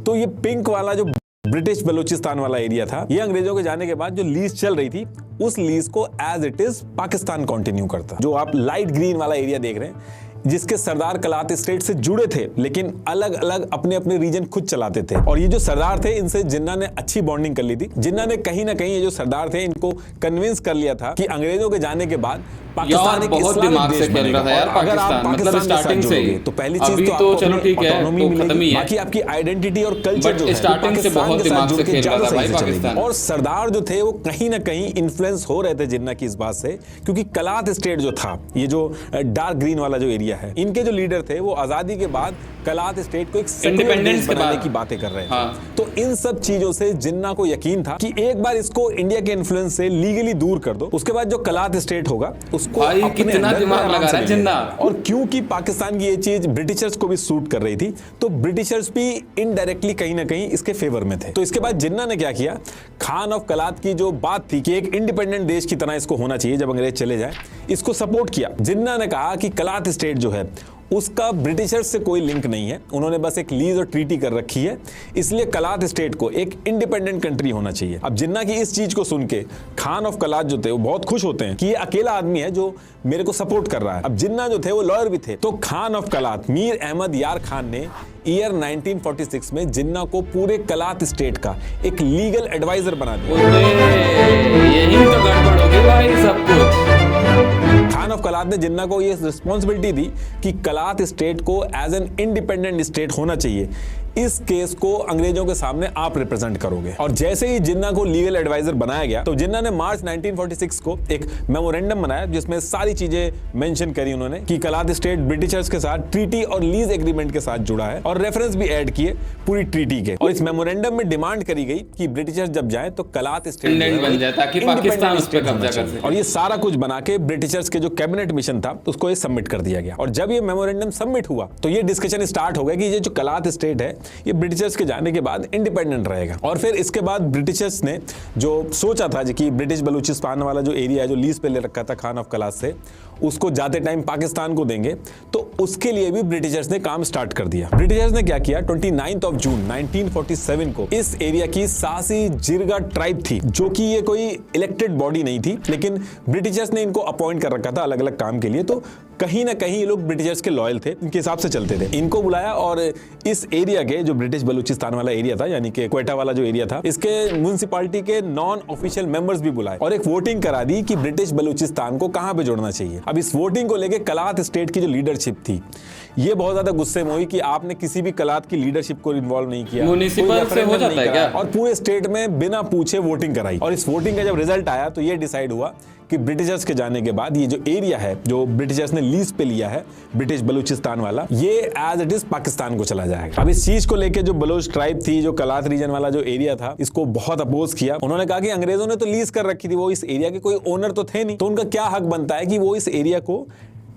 तो ये पिंक वाला जो ब्रिटिश बलूचिस्तान वाला एरिया था ये अंग्रेजों के जाने के बाद जो लीज चल रही थी उस लीज को as it is Pakistan continue करता। जो आप लाइट ग्रीन वाला एरिया देख रहे हैं जिसके सरदार कलात स्टेट से जुड़े थे लेकिन अलग अलग अपने अपने रीजन खुद चलाते थे, और ये जो सरदार थे इनसे जिन्ना ने अच्छी बॉन्डिंग कर ली थी। जिन्ना ने कहीं ना कहीं ये जो सरदार थे इनको कन्विंस कर लिया था कि अंग्रेजों के जाने के बाद पाकिस्तान एक बहुत दिमाग से खेल रहा था यार पाकिस्तान, मतलब स्टार्टिंग से ही। तो पहली चीज तो चलो ठीक है तो खत्म ही है, बाकी आपकी आइडेंटिटी और कल्चर जो है स्टार्टिंग से बहुत दिमाग से खेल रहा था भाई पाकिस्तान। और सरदार जो थे वो कहीं ना कहीं इन्फ्लुएंस हो रहे थे जिन्ना की इस बात से, क्योंकि कलात स्टेट जो था ये जो डार्क ग्रीन वाला जो एरिया है इनके जो लीडर थे वो आजादी के बाद कलात स्टेट को एक इंडिपेंडेंस बनाने की बातें कर रहे थे। हाँ। तो इन सब चीजों से जिन्ना को यकीन था कि एक बार इसको इंडिया के इन्फ्लुएंस से लीगली दूर कर दो, उसके बाद जो कलात स्टेट होगा उसको अपने अंदर दिमाग लगा रहा है जिन्ना। और क्योंकि पाकिस्तान की ये चीज ब्रिटिशर्स को भी सूट कर रही थी तो ब्रिटिशर्स भी इनडायरेक्टली कहीं ना कहीं इसके फेवर में थे। तो इसके बाद जिन्ना ने क्या किया, खान ऑफ कलात की जो बात थी कि एक इंडिपेंडेंट देश की तरह इसको होना चाहिए जब अंग्रेज चले जाए, इसको सपोर्ट किया। जिन्ना ने कहा कि कलात स्टेट जो है उसका ब्रिटिशर्स से कोई लिंक नहीं है, उन्होंने बस एक लीज और ट्रीटी कर रखी है, इसलिए कलात स्टेट को एक इंडिपेंडेंट कंट्री होना चाहिए। अब जिन्ना की इस चीज को सुन के खान ऑफ कलात जो थे वो बहुत खुश होते हैं कि ये अकेला आदमी है जो मेरे को सपोर्ट कर रहा है। अब जिन्ना जो थे वो लॉयर भी थे, तो खान ऑफ कलात मीर अहमद यार खान ने ईयर 1946 में जिन्ना को पूरे कलात स्टेट का एक लीगल एडवाइजर बना दिया। यही तो गड़बड़ होगी भाई सब कुछ। खान ऑफ कलात ने जिन्ना को ये रिस्पॉन्सिबिलिटी दी कि कलात स्टेट को एज एन इंडिपेंडेंट स्टेट होना चाहिए, इस केस को अंग्रेजों के सामने आप रिप्रेजेंट करोगे। और जैसे ही जिन्ना को लीगल एडवाइजर बनाया गया तो जिन्ना ने मार्च 1946 को एक मेमोरेंडम बनाया जिसमें सारी चीजें मेंशन करी उन्होंने कि कलात स्टेट ब्रिटिशर्स के साथ ट्रीटी और लीज एग्रीमेंट के साथ जुड़ा है, और रेफरेंस भी ऐड किए पूरी ट्रीटी के। और इस मेमोरेंडम में डिमांड करी गई कि ब्रिटिशर्स जब जाए तो कलात स्टेट बन जाए ताकि पाकिस्तान उस पर कब्जा कर सके। और ये सारा कुछ बना के ब्रिटिशर्स के जो कैबिनेट मिशन था उसको ये सबमिट कर दिया गया। और जब ये मेमोरेंडम सबमिट हुआ तो ये डिस्कशन स्टार्ट हो गया कि ये जो कलात स्टेट है ये ब्रिटिशर्स के जाने के बाद इंडिपेंडेंट रहेगा। और फिर इसके बाद ब्रिटिशर्स ने जो सोचा था कि ब्रिटिश बलूचिस्तान वाला जो एरिया है जो लीज पे ले रखा था खान ऑफ कलात से, उसको जाते टाइम पाकिस्तान को देंगे, तो उसके लिए भी ब्रिटिशर्स ने काम स्टार्ट कर दिया। ब्रिटिशर्स ने क्या किया, 29 जून 1947 को इस एरिया की सासी जिरगा ट्राइब थी, जो कि ये कोई इलेक्टेड बॉडी नहीं थी, लेकिन ब्रिटिशर्स ने इनको अपॉइंट कर रखा था अलग अलग काम के लिए, तो कहीं ना कहीं ये लोग ब्रिटिशर्स के लॉयल थे, इनके हिसाब से चलते थे। इनको बुलाया और इस एरिया के जो ब्रिटिश बलूचिस्तान वाला एरिया था यानी कि क्वेटा वाला जो एरिया था, इसके म्युनिसिपैलिटी के नॉन ऑफिशियल मेंबर्स भी बुलाए और एक वोटिंग करा दी कि ब्रिटिश बलूचिस्तान को कहां पे जोड़ना चाहिए। अब इस वोटिंग को लेके कलात स्टेट की जो लीडरशिप थी ये बहुत ज्यादा गुस्से में हुई कि आपने किसी भी कलात की लीडरशिप को इन्वॉल्व नहीं किया, म्युनिसिपल से हो जाता है क्या, और पूरे स्टेट में बिना पूछे वोटिंग कराई। और इस वोटिंग का जब रिजल्ट आया तो ये डिसाइड हुआ कि ब्रिटिशर्स के जाने के बाद ये जो एरिया है जो ब्रिटिशर्स ने लीज पे लिया है ब्रिटिश बलूचिस्तान वाला, ये एज इट इज पाकिस्तान को चला जाएगा। अब इस चीज को लेके जो बलोच ट्राइब थी, जो कलात रीजन वाला जो एरिया था, इसको बहुत अपोज किया। उन्होंने कहा कि अंग्रेजों ने तो लीज कर रखी थी, वो इस एरिया के कोई ओनर तो थे नहीं, तो उनका क्या हक बनता है कि वो इस एरिया को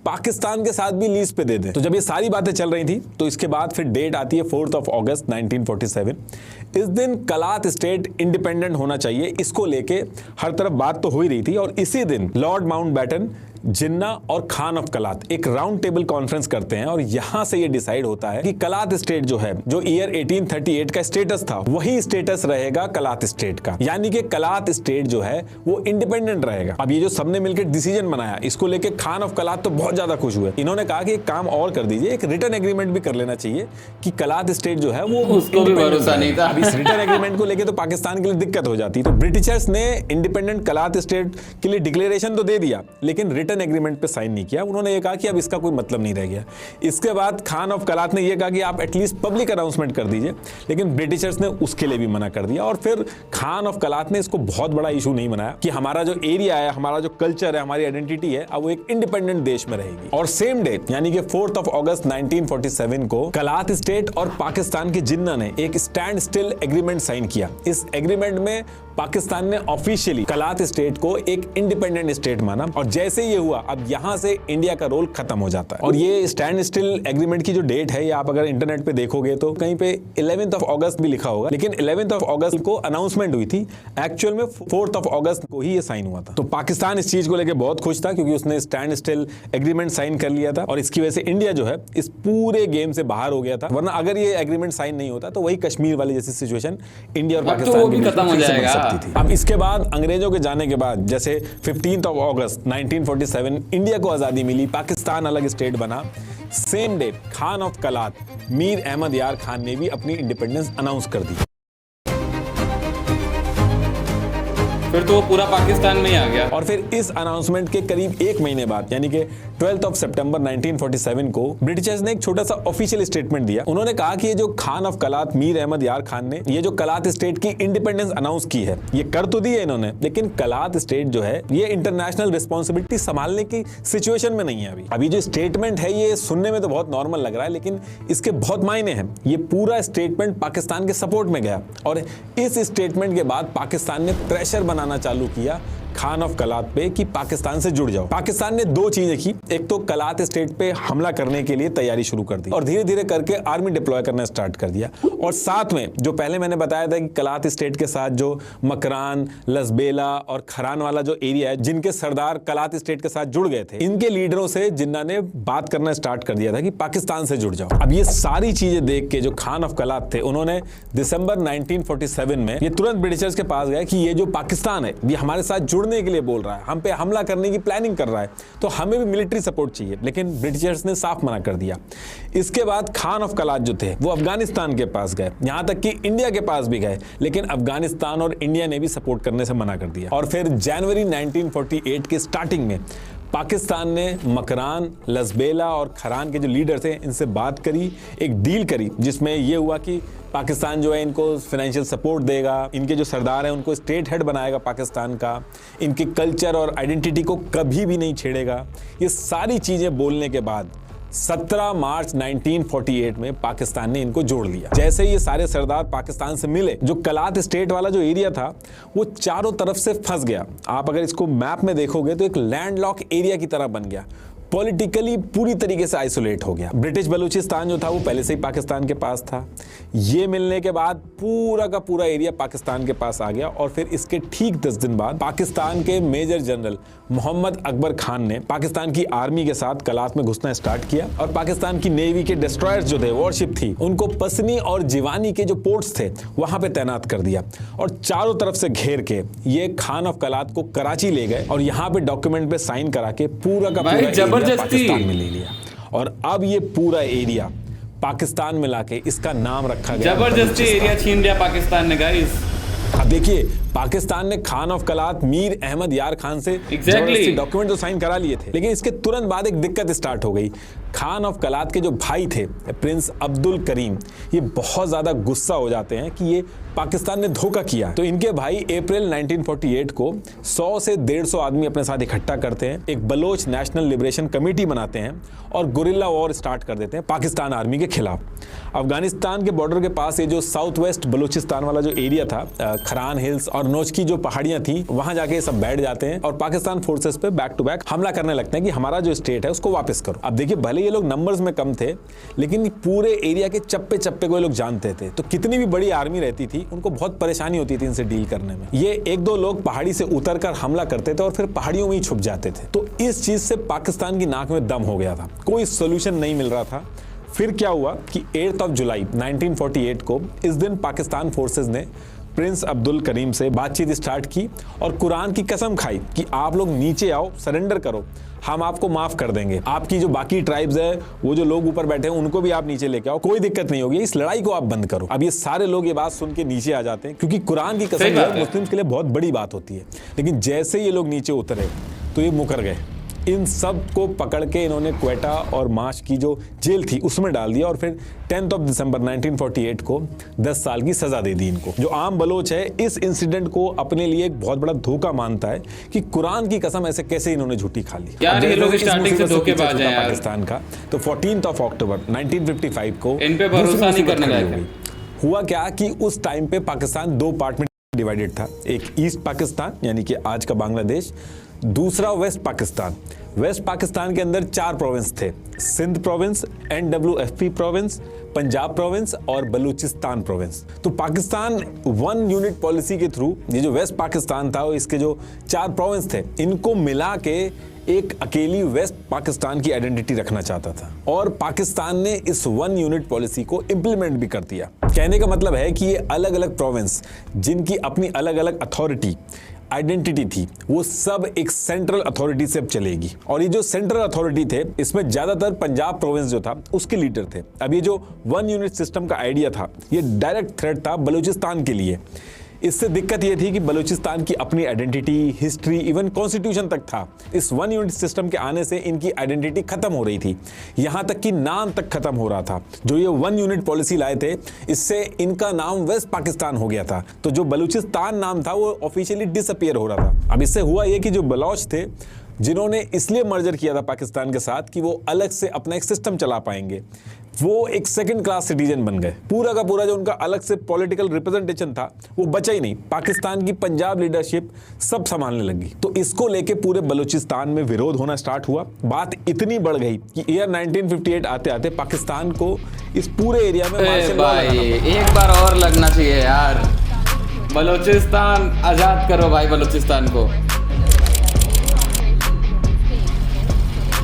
पाकिस्तान के साथ भी लीज पे दे दें। तो जब ये सारी बातें चल रही थी तो इसके बाद फिर डेट आती है 4 अगस्त 1947। इस दिन कलात स्टेट इंडिपेंडेंट होना चाहिए, इसको लेके हर तरफ बात तो हो ही रही थी। और इसी दिन लॉर्ड माउंटबेटन जिन्ना और खान ऑफ कलात एक राउंड टेबल कॉन्फ्रेंस करते हैं और यहां से ये डिसाइड होता है कि कलात स्टेट जो है, जो ईयर 1838 का स्टेटस था, वही स्टेटस रहेगा कलात स्टेट का, यानी कि कलात स्टेट जो है वो इंडिपेंडेंट रहेगा। अब ये जो सबने मिलकर डिसीजन बनाया, इसको लेके खान ऑफ कलात तो बहुत ज्यादा खुश हुए। इन्होंने कहा कि एक काम और कर दीजिए, एक रिटर्न एग्रीमेंट भी कर लेना चाहिए कि कलात स्टेट जो है वो उसको भी भरोसा नहीं था। अब इस रिटर्न एग्रीमेंट को लेके तो पाकिस्तान के लिए दिक्कत हो जाती। तो ब्रिटिशर्स ने इंडिपेंडेंट कलात स्टेट के लिए डिक्लेरेशन तो दे दिया, लेकिन रिटर्न एग्रीमेंट पे साइन नहीं किया। उन्होंने ये कहा कि अब इसका कोई मतलब नहीं रह गया। इसके बाद खान ऑफ कलात ने ये कहा कि आप एटलीस्ट पब्लिक अनाउंसमेंट कर दीजिए, लेकिन ब्रिटिशर्स ने उसके लिए भी मना कर दिया। और फिर खान ऑफ कलात ने इसको बहुत बड़ा इशू नहीं बनाया कि हमारा जो एरिया है, हमारा जो कल्चर है, हमारी आइडेंटिटी है, अब वो एक इंडिपेंडेंट देश में रहेगी। और सेम डे यानी कि 4 अगस्त 1947 को कलात स्टेट और पाकिस्तान के जिन्ना ने एक स्टैंड स्टिल एग्रीमेंट साइन किया। इस एग्रीमेंट में पाकिस्तान ने ऑफिशियली कलात स्टेट को एक इंडिपेंडेंट स्टेट माना, और जैसे ये हुआ अब यहां से इंडिया का रोल खत्म हो जाता है। और ये स्टैंड स्टिल एग्रीमेंट की जो डेट है, ये आप अगर इंटरनेट पे देखोगे तो कहीं पे 11 अगस्त भी लिखा होगा, लेकिन 11 अगस्त को अनाउंसमेंट हुई थी, एक्चुअल में 4 अगस्त को ही ये साइन हुआ था। तो पाकिस्तान इस चीज को लेकर बहुत खुश था क्योंकि उसने स्टैंड स्टिल एग्रीमेंट साइन कर लिया था, और इसकी वजह से इंडिया जो है इस पूरे गेम से बाहर हो गया था। वरना अगर ये एग्रीमेंट साइन नहीं होता तो वही कश्मीर वाली जैसी सिचुएशन इंडिया और पाकिस्तान भी खत्म हो जाएगा। अब इसके बाद अंग्रेजों के जाने के बाद जैसे 15 अगस्त 1947 इंडिया को आजादी मिली, पाकिस्तान अलग स्टेट बना, same day Khan of Kalat Mir Ahmad Yar Khan ने भी अपनी इंडिपेंडेंस अनाउंस कर दी। फिर तो वो पूरा पाकिस्तान में ही आ गया। और फिर इस अनाउंसमेंट के करीब एक महीने बाद यानी कि 12 सितंबर 1947 को ब्रिटिशर्स ने एक छोटा सा ऑफिशियल स्टेटमेंट दिया। उन्होंने कहा कि ये जो खान ऑफ कलात मीर अहमद यार खान ने ये जो कलात स्टेट की इंडिपेंडेंस अनाउंस की है, ये कर तो दी है इन्होंने, लेकिन कलात स्टेट जो है ये इंटरनेशनल रिस्पॉन्सिबिलिटी संभालने की सिचुएशन में नहीं है। अभी जो स्टेटमेंट है ये सुनने में तो बहुत नॉर्मल लग रहा है, लेकिन इसके बहुत मायने हैं। ये पूरा स्टेटमेंट पाकिस्तान के सपोर्ट में गया, और इस स्टेटमेंट के बाद पाकिस्तान ने प्रेशर बनाना चालू किया खान ऑफ कलात पे कि पाकिस्तान से जुड़ जाओ। पाकिस्तान ने दो चीजें की, एक तो कलात स्टेट पे हमला करने के लिए तैयारी शुरू कर दी और धीरे धीरे करके आर्मी डिप्लॉय करना स्टार्ट कर दिया। और साथ में जो पहले मैंने बताया था कि कलात स्टेट के साथ जो मकरान, लसबेला और खरान वाला जो एरिया है, जिनके सरदार कलात स्टेट के साथ जुड़ गए थे, इनके लीडरों से जिन्ना ने बात करना स्टार्ट कर दिया था कि पाकिस्तान से जुड़ जाओ। अब ये सारी चीजें देख के जो खान ऑफ कलात थे, उन्होंने दिसंबर 1947 में ये तुरंत ब्रिटिशर्स के पास गए कि ये जो पाकिस्तान है ये हमारे साथ जुड़ने के लिए बोल रहा है, हम पे हमला करने की प्लानिंग कर रहा है, तो हमें भी मिलिट्री सपोर्ट चाहिए। लेकिन ब्रिटिशर्स ने साफ मना कर दिया। इसके बाद खान ऑफ कलात जो थे वो अफगानिस्तान के पास गए, यहां तक कि इंडिया के पास भी गए, लेकिन अफगानिस्तान और इंडिया ने भी सपोर्ट करने से मना कर दिया। और फिर जनवरी 1948 के स्टार्टिंग में पाकिस्तान ने मकरान, लसबेला और खरान के जो लीडर थे इनसे बात करी, एक डील करी, जिसमें यह हुआ कि पाकिस्तान जो है इनको फाइनेंशियल सपोर्ट देगा, इनके जो सरदार हैं उनको स्टेट हेड बनाएगा पाकिस्तान का, इनके कल्चर और आइडेंटिटी को कभी भी नहीं छेड़ेगा। ये सारी चीज़ें बोलने के बाद 17 मार्च 1948 में पाकिस्तान ने इनको जोड़ लिया। जैसे ये सारे सरदार पाकिस्तान से मिले, जो कलात स्टेट वाला जो एरिया था वो चारों तरफ से फंस गया। आप अगर इसको मैप में देखोगे तो एक लैंडलॉक एरिया की तरह बन गया, पॉलिटिकली पूरी तरीके से आइसोलेट हो गया। ब्रिटिश बलूचिस्तान जो था वो पहले से ही पाकिस्तान के पास था। ये मिलने के बाद पूरा का पूरा एरिया पाकिस्तान के पास आ गया। और फिर इसके ठीक 10 दिन बाद पाकिस्तान के मेजर जनरल मोहम्मद अकबर खान ने पाकिस्तान की आर्मी के साथ कलात में घुसना स्टार्ट किया, और पाकिस्तान की नेवी के डिस्ट्रॉयर्स जो थे, वॉरशिप थी, उनको पसनी और जिवानी के जो पोर्ट्स थे वहां पे तैनात कर दिया, और चारों तरफ से घेर के ये खान ऑफ कलात को कराची ले गए, और यहाँ पे डॉक्यूमेंट पे साइन करा के पूरा का पूरा पाकिस्तान में ले लिया। और अब ये पूरा एरिया पाकिस्तान में लाके इसका नाम रखा गया, जबरदस्ती एरिया छीन लिया पाकिस्तान ने गाइस। अब देखिए, पाकिस्तान ने खान ऑफ कलात मीर अहमद यार खान से डॉक्यूमेंट तो साइन करा लिए थे, लेकिन इसके तुरंत बाद एक दिक्कत स्टार्ट हो गई। खान ऑफ कलात के जो भाई थे प्रिंस अब्दुल करीम, ये बहुत ज़्यादा गुस्सा हो जाते हैं कि ये पाकिस्तान ने धोखा किया। तो इनके भाई अप्रैल 1948 को 100 से 150 आदमी अपने साथ इकट्ठा करते हैं, एक बलोच नेशनल लिबरेशन कमेटी बनाते हैं और गुरिल्ला वॉर स्टार्ट कर देते हैं पाकिस्तान आर्मी के खिलाफ। अफगानिस्तान के बॉर्डर के पास ये जो साउथ वेस्ट बलूचिस्तान वाला जो एरिया था, खरान हिल्स और और नोच की जो पहाड़ियां थी वहां जाके सब बैठ जाते हैं और पाकिस्तान फोर्सेस पे बैक टू बैक हमला करने लगते हैं कि हमारा जो स्टेट है उसको वापस करो। अब देखिए, भले ये लोग नंबर्स में कम थे, लेकिन पूरे एरिया के चप्पे चप्पे को ये लोग जानते थे। तो कितनी भी बड़ी आर्मी रहती थी, उनको बहुत परेशानी होती थी इनसे डील करने में। ये एक दो लोग पहाड़ी से उतर कर हमला करते थे और फिर पहाड़ियों में ही छुप जाते थे। तो इस चीज से पाकिस्तान की नाक में दम हो गया था, कोई सोल्यूशन नहीं मिल रहा था। फिर क्या हुआ कि 8 जुलाई 1948 को इस दिन पाकिस्तान फोर्सेस ने प्रिंस अब्दुल करीम से बातचीत स्टार्ट की और कुरान की कसम खाई कि आप लोग नीचे आओ, सरेंडर करो, हम आपको माफ कर देंगे। आपकी जो बाकी ट्राइब्स है, वो जो लोग ऊपर बैठे हैं, उनको भी आप नीचे लेके आओ, कोई दिक्कत नहीं होगी, इस लड़ाई को आप बंद करो। अब ये सारे लोग ये बात सुन के नीचे आ जाते हैं, क्योंकि कुरान की कसम मुस्लिम्स के लिए बहुत बड़ी बात होती है। लेकिन जैसे ये लोग नीचे उतरे तो ये मुकर गए। इन सब को पकड़ के इन्होंने क्वेटा और माश की जो जेल थी उसमें डाल दिया और फिर 10 दिसंबर 1948 को 10 साल की सजा दे दी इनको। जो आम बलोच है इस इंसिडेंट को अपने लिए एक बहुत बड़ा धोखा मानता है कि कुरान की कसम ऐसे कैसे इन्होंने झूठी खा ली। यार ये लोग स्टार्टिंग से धोखेबाज हैं यार। पाकिस्तान का तो 14 अक्टूबर 1955 को इन पे भरोसा नहीं करने लायक। हुआ क्या कि उस टाइम पे पाकिस्तान दो पार्ट में डिवाइडेड था। एक ईस्ट पाकिस्तान यानी कि आज का बांग्लादेश, दूसरा वेस्ट पाकिस्तान। वेस्ट पाकिस्तान के अंदर 4 प्रोविंस थे, Sindh province, NWFP province, Punjab province और बलूचिस्तान प्रोविंस। तो पाकिस्तान 1 यूनिट पॉलिसी के थ्रू ये जो वेस्ट पाकिस्तान था और इसके जो 4 प्रोविंस थे, इनको मिला के एक अकेली वेस्ट पाकिस्तान की आइडेंटिटी रखना चाहता था। और पाकिस्तान ने इस 1 यूनिट पॉलिसी को इंप्लीमेंट भी कर दिया। कहने का मतलब है कि ये अलग अलग प्रोविंस जिनकी अपनी अलग अलग अथॉरिटी आइडेंटिटी थी, वो सब एक सेंट्रल अथॉरिटी से अब चलेगी। और ये जो सेंट्रल अथॉरिटी थे, इसमें ज्यादातर पंजाब प्रोविंस जो था उसके लीडर थे। अब ये जो 1 यूनिट सिस्टम का आइडिया था, ये डायरेक्ट थ्रेट था बलूचिस्तान के लिए। इससे दिक्कत यह थी कि बलूचिस्तान की अपनी आइडेंटिटी, हिस्ट्री, इवन कॉन्स्टिट्यूशन तक था। इस 1 यूनिट सिस्टम के आने से इनकी आइडेंटिटी खत्म हो रही थी, यहां तक कि नाम तक खत्म हो रहा था। जो ये 1 यूनिट पॉलिसी लाए थे, इससे इनका नाम वेस्ट पाकिस्तान हो गया था। तो जो बलूचिस्तान नाम था वो ऑफिशियली डिसअपीयर हो रहा था। अब इससे हुआ ये कि जो बलोच थे, जिन्होंने इसलिए मर्जर किया था पाकिस्तान के साथ कि वो अलग से अपना एक सिस्टम चला पाएंगे, वो एक सेकंड क्लास सिटीजन बन गए। पूरा का पूरा जो उनका अलग से पॉलिटिकल रिप्रेजेंटेशन था वो बचा ही नहीं। पाकिस्तान की पंजाब लीडरशिप सब संभालने लगी। तो इसको लेके पूरे बलूचिस्तान में विरोध होना स्टार्ट हुआ। बात इतनी बढ़ गई कि ईयर 1958 आते आते पाकिस्तान को इस पूरे एरिया में मार्शल लॉ लगाना पड़ा। एक बार और लगना चाहिए यार, बलूचिस्तान आजाद करो भाई बलूचिस्तान को।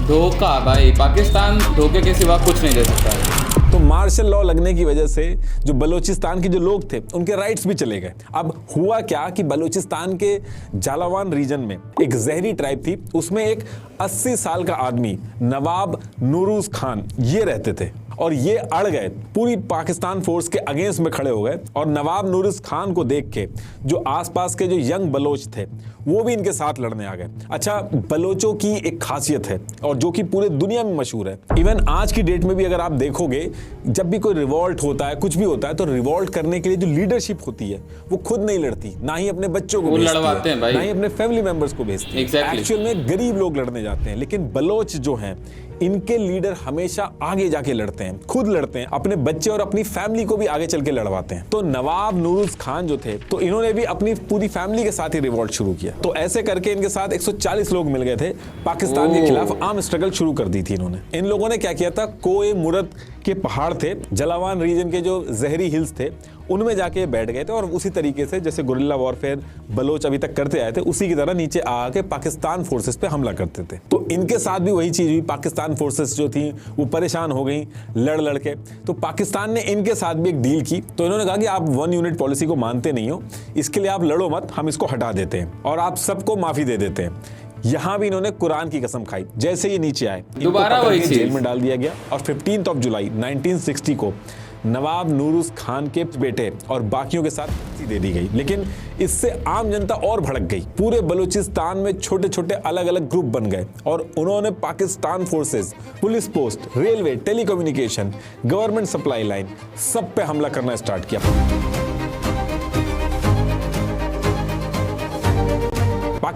धोखा भाई, पाकिस्तान धोखे के सिवा कुछ नहीं दे सकता। तो मार्शल लॉ लगने की वजह से जो बलूचिस्तान के जो लोग थे उनके राइट्स भी चले गए। अब हुआ क्या कि बलूचिस्तान के जालावान रीजन में एक जहरी ट्राइब थी, उसमें एक 80 साल का आदमी नवाब नूरुज खान ये रहते थे। और ये अड़ गए, पूरी पाकिस्तान फोर्स के अगेंस्ट में खड़े हो गए। और नवाब नूरुज खान को देख के जो आसपास के जो यंग बलोच थे वो भी इनके साथ लड़ने आ गए। अच्छा, बलोचों की एक खासियत है और जो कि पूरे दुनिया में मशहूर है। इवन आज की डेट में भी अगर आप देखोगे, जब भी कोई रिवॉल्ट होता है, कुछ भी होता है, तो रिवॉल्ट करने के लिए जो लीडरशिप होती है वो खुद नहीं लड़ती, ना ही अपने बच्चों को लड़वाते हैं भाई, ना ही अपने फैमिली मेंबर्स को भेजती है। एक्चुअल में गरीब लोग लड़ने जाते हैं। लेकिन बलोच जो हैं, इनके लीडर हमेशा आगे जाके लड़ते हैं, खुद लड़ते हैं, अपने बच्चे और अपनी फैमिली को भी आगे चल के लड़वाते हैं। तो नवाब नूरुज खान जो थे, तो इन्होंने भी अपनी पूरी फैमिली के साथ ही रिवॉल्ट शुरू किया। तो ऐसे करके इनके साथ 140 लोग मिल गए थे। पाकिस्तान के खिलाफ आर्म स्ट्रगल शुरू कर दी थी इन्होंने। इन लोगों ने क्या किया था, कोए मुरद के पहाड़ थे, जलावान रीजन के जो जहरी हिल्स थे, उनमें जाके बैठ गए थे और उसी तरीके से जैसे गुरिल्ला वॉरफेयर बलोच अभी तक करते आए थे, उसी की तरह नीचे आके पाकिस्तान फोर्सेस पे हमला करते थे। तो इनके साथ भी वही चीज हुई। पाकिस्तान फोर्सेस जो थी वो परेशान हो गई लड़ के। तो पाकिस्तान ने इनके साथ भी एक डील की। तो इन्होंने कहा कि आप 1 यूनिट पॉलिसी को मानते नहीं हो, इसके लिए आप लड़ो मत, हम इसको हटा देते हैं और आप सबको माफी दे देते हैं। यहां भी इन्होंने कुरान की कसम खाई। जैसे ये नीचे आए, दोबारा वही जेल में डाल दिया गया। और 15 जुलाई 1960 को नवाब नूरुज खान के बेटे और बाकियों के साथ फांसी दे दी गई। लेकिन इससे आम जनता और भड़क गई। पूरे बलूचिस्तान में छोटे छोटे अलग अलग ग्रुप बन गए और उन्होंने Pakistan forces, police post, railway, telecommunication, government supply line, सब पे हमला करना स्टार्ट किया।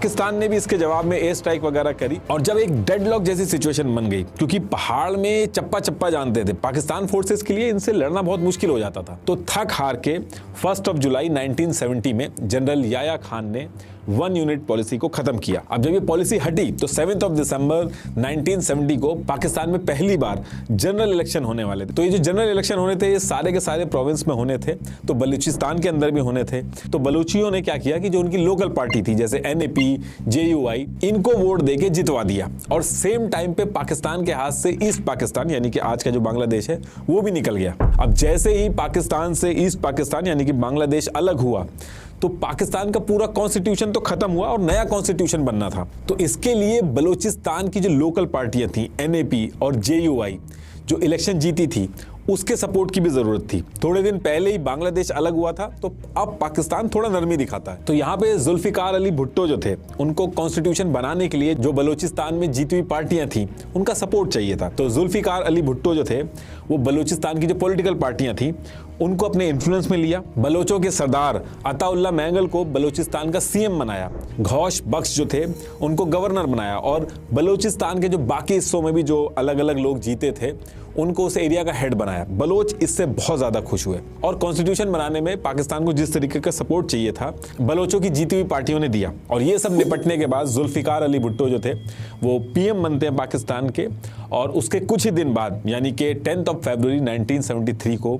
पाकिस्तान ने भी इसके जवाब में एयर स्ट्राइक वगैरह करी और जब एक डेडलॉक जैसी सिचुएशन बन गई, क्योंकि पहाड़ में चप्पा चप्पा जानते थे, पाकिस्तान फोर्सेस के लिए इनसे लड़ना बहुत मुश्किल हो जाता था। तो थक हार के 1 जुलाई 1970 में जनरल याया खान ने 1 यूनिट पॉलिसी को खत्म किया। अब जब ये पॉलिसी हटी तो 7 दिसंबर 1970 को पाकिस्तान में पहली बार जनरल इलेक्शन होने वाले थे। तो ये जो जनरल इलेक्शन होने थे ये सारे के सारे प्रोविंस में होने थे, तो बलूचिस्तान के अंदर भी होने थे। तो बलूचियों ने क्या किया कि जो उनकी लोकल पार्टी थी जैसे NAP, JUI, इनको वोट देके जितवा दिया और सेम टाइम पे पाकिस्तान के हाथ से ईस्ट पाकिस्तान यानी कि आज का जो बांग्लादेश है वो भी निकल गया। अब जैसे ही पाकिस्तान से ईस्ट पाकिस्तान यानी कि बांग्लादेश अलग हुआ तो पाकिस्तान का पूरा कॉन्स्टिट्यूशन तो खत्म हुआ और नया कॉन्स्टिट्यूशन बनना था। तो इसके लिए बलूचिस्तान की जो लोकल पार्टियां थी NAP और JUI जो इलेक्शन जीती थी उसके सपोर्ट की भी जरूरत थी। थोड़े दिन पहले ही बांग्लादेश अलग हुआ था तो अब पाकिस्तान थोड़ा नरमी दिखाता है। तो यहाँ पे जुल्फिकार अली भुट्टो जो थे उनको कॉन्स्टिट्यूशन बनाने के लिए जो बलूचिस्तान में जीती हुई पार्टियां थी उनका सपोर्ट चाहिए था। तो जुल्फिकार अली भुट्टो जो थे वो बलूचिस्तान की जो पॉलिटिकल पार्टियां थी उनको अपने इन्फ्लुएंस में लिया। बलोचों के सरदार अताउल्ला मैंगल को बलूचिस्तान का CM बनाया, घौश बख्श जो थे उनको गवर्नर बनाया और बलूचिस्तान के जो बाकी हिस्सों में भी जो अलग अलग लोग जीते थे उनको उस एरिया का हेड बनाया। बलोच इससे बहुत ज्यादा खुश हुए और कॉन्स्टिट्यूशन बनाने में पाकिस्तान को जिस तरीके का सपोर्ट चाहिए था बलोचों की जीती हुई पार्टियों ने दिया। और ये सब निपटने के बाद जुल्फिकार अली भुट्टो जो थे वो PM बनते हैं पाकिस्तान के और उसके कुछ ही दिन बाद यानी कि 10 फरवरी 1973 को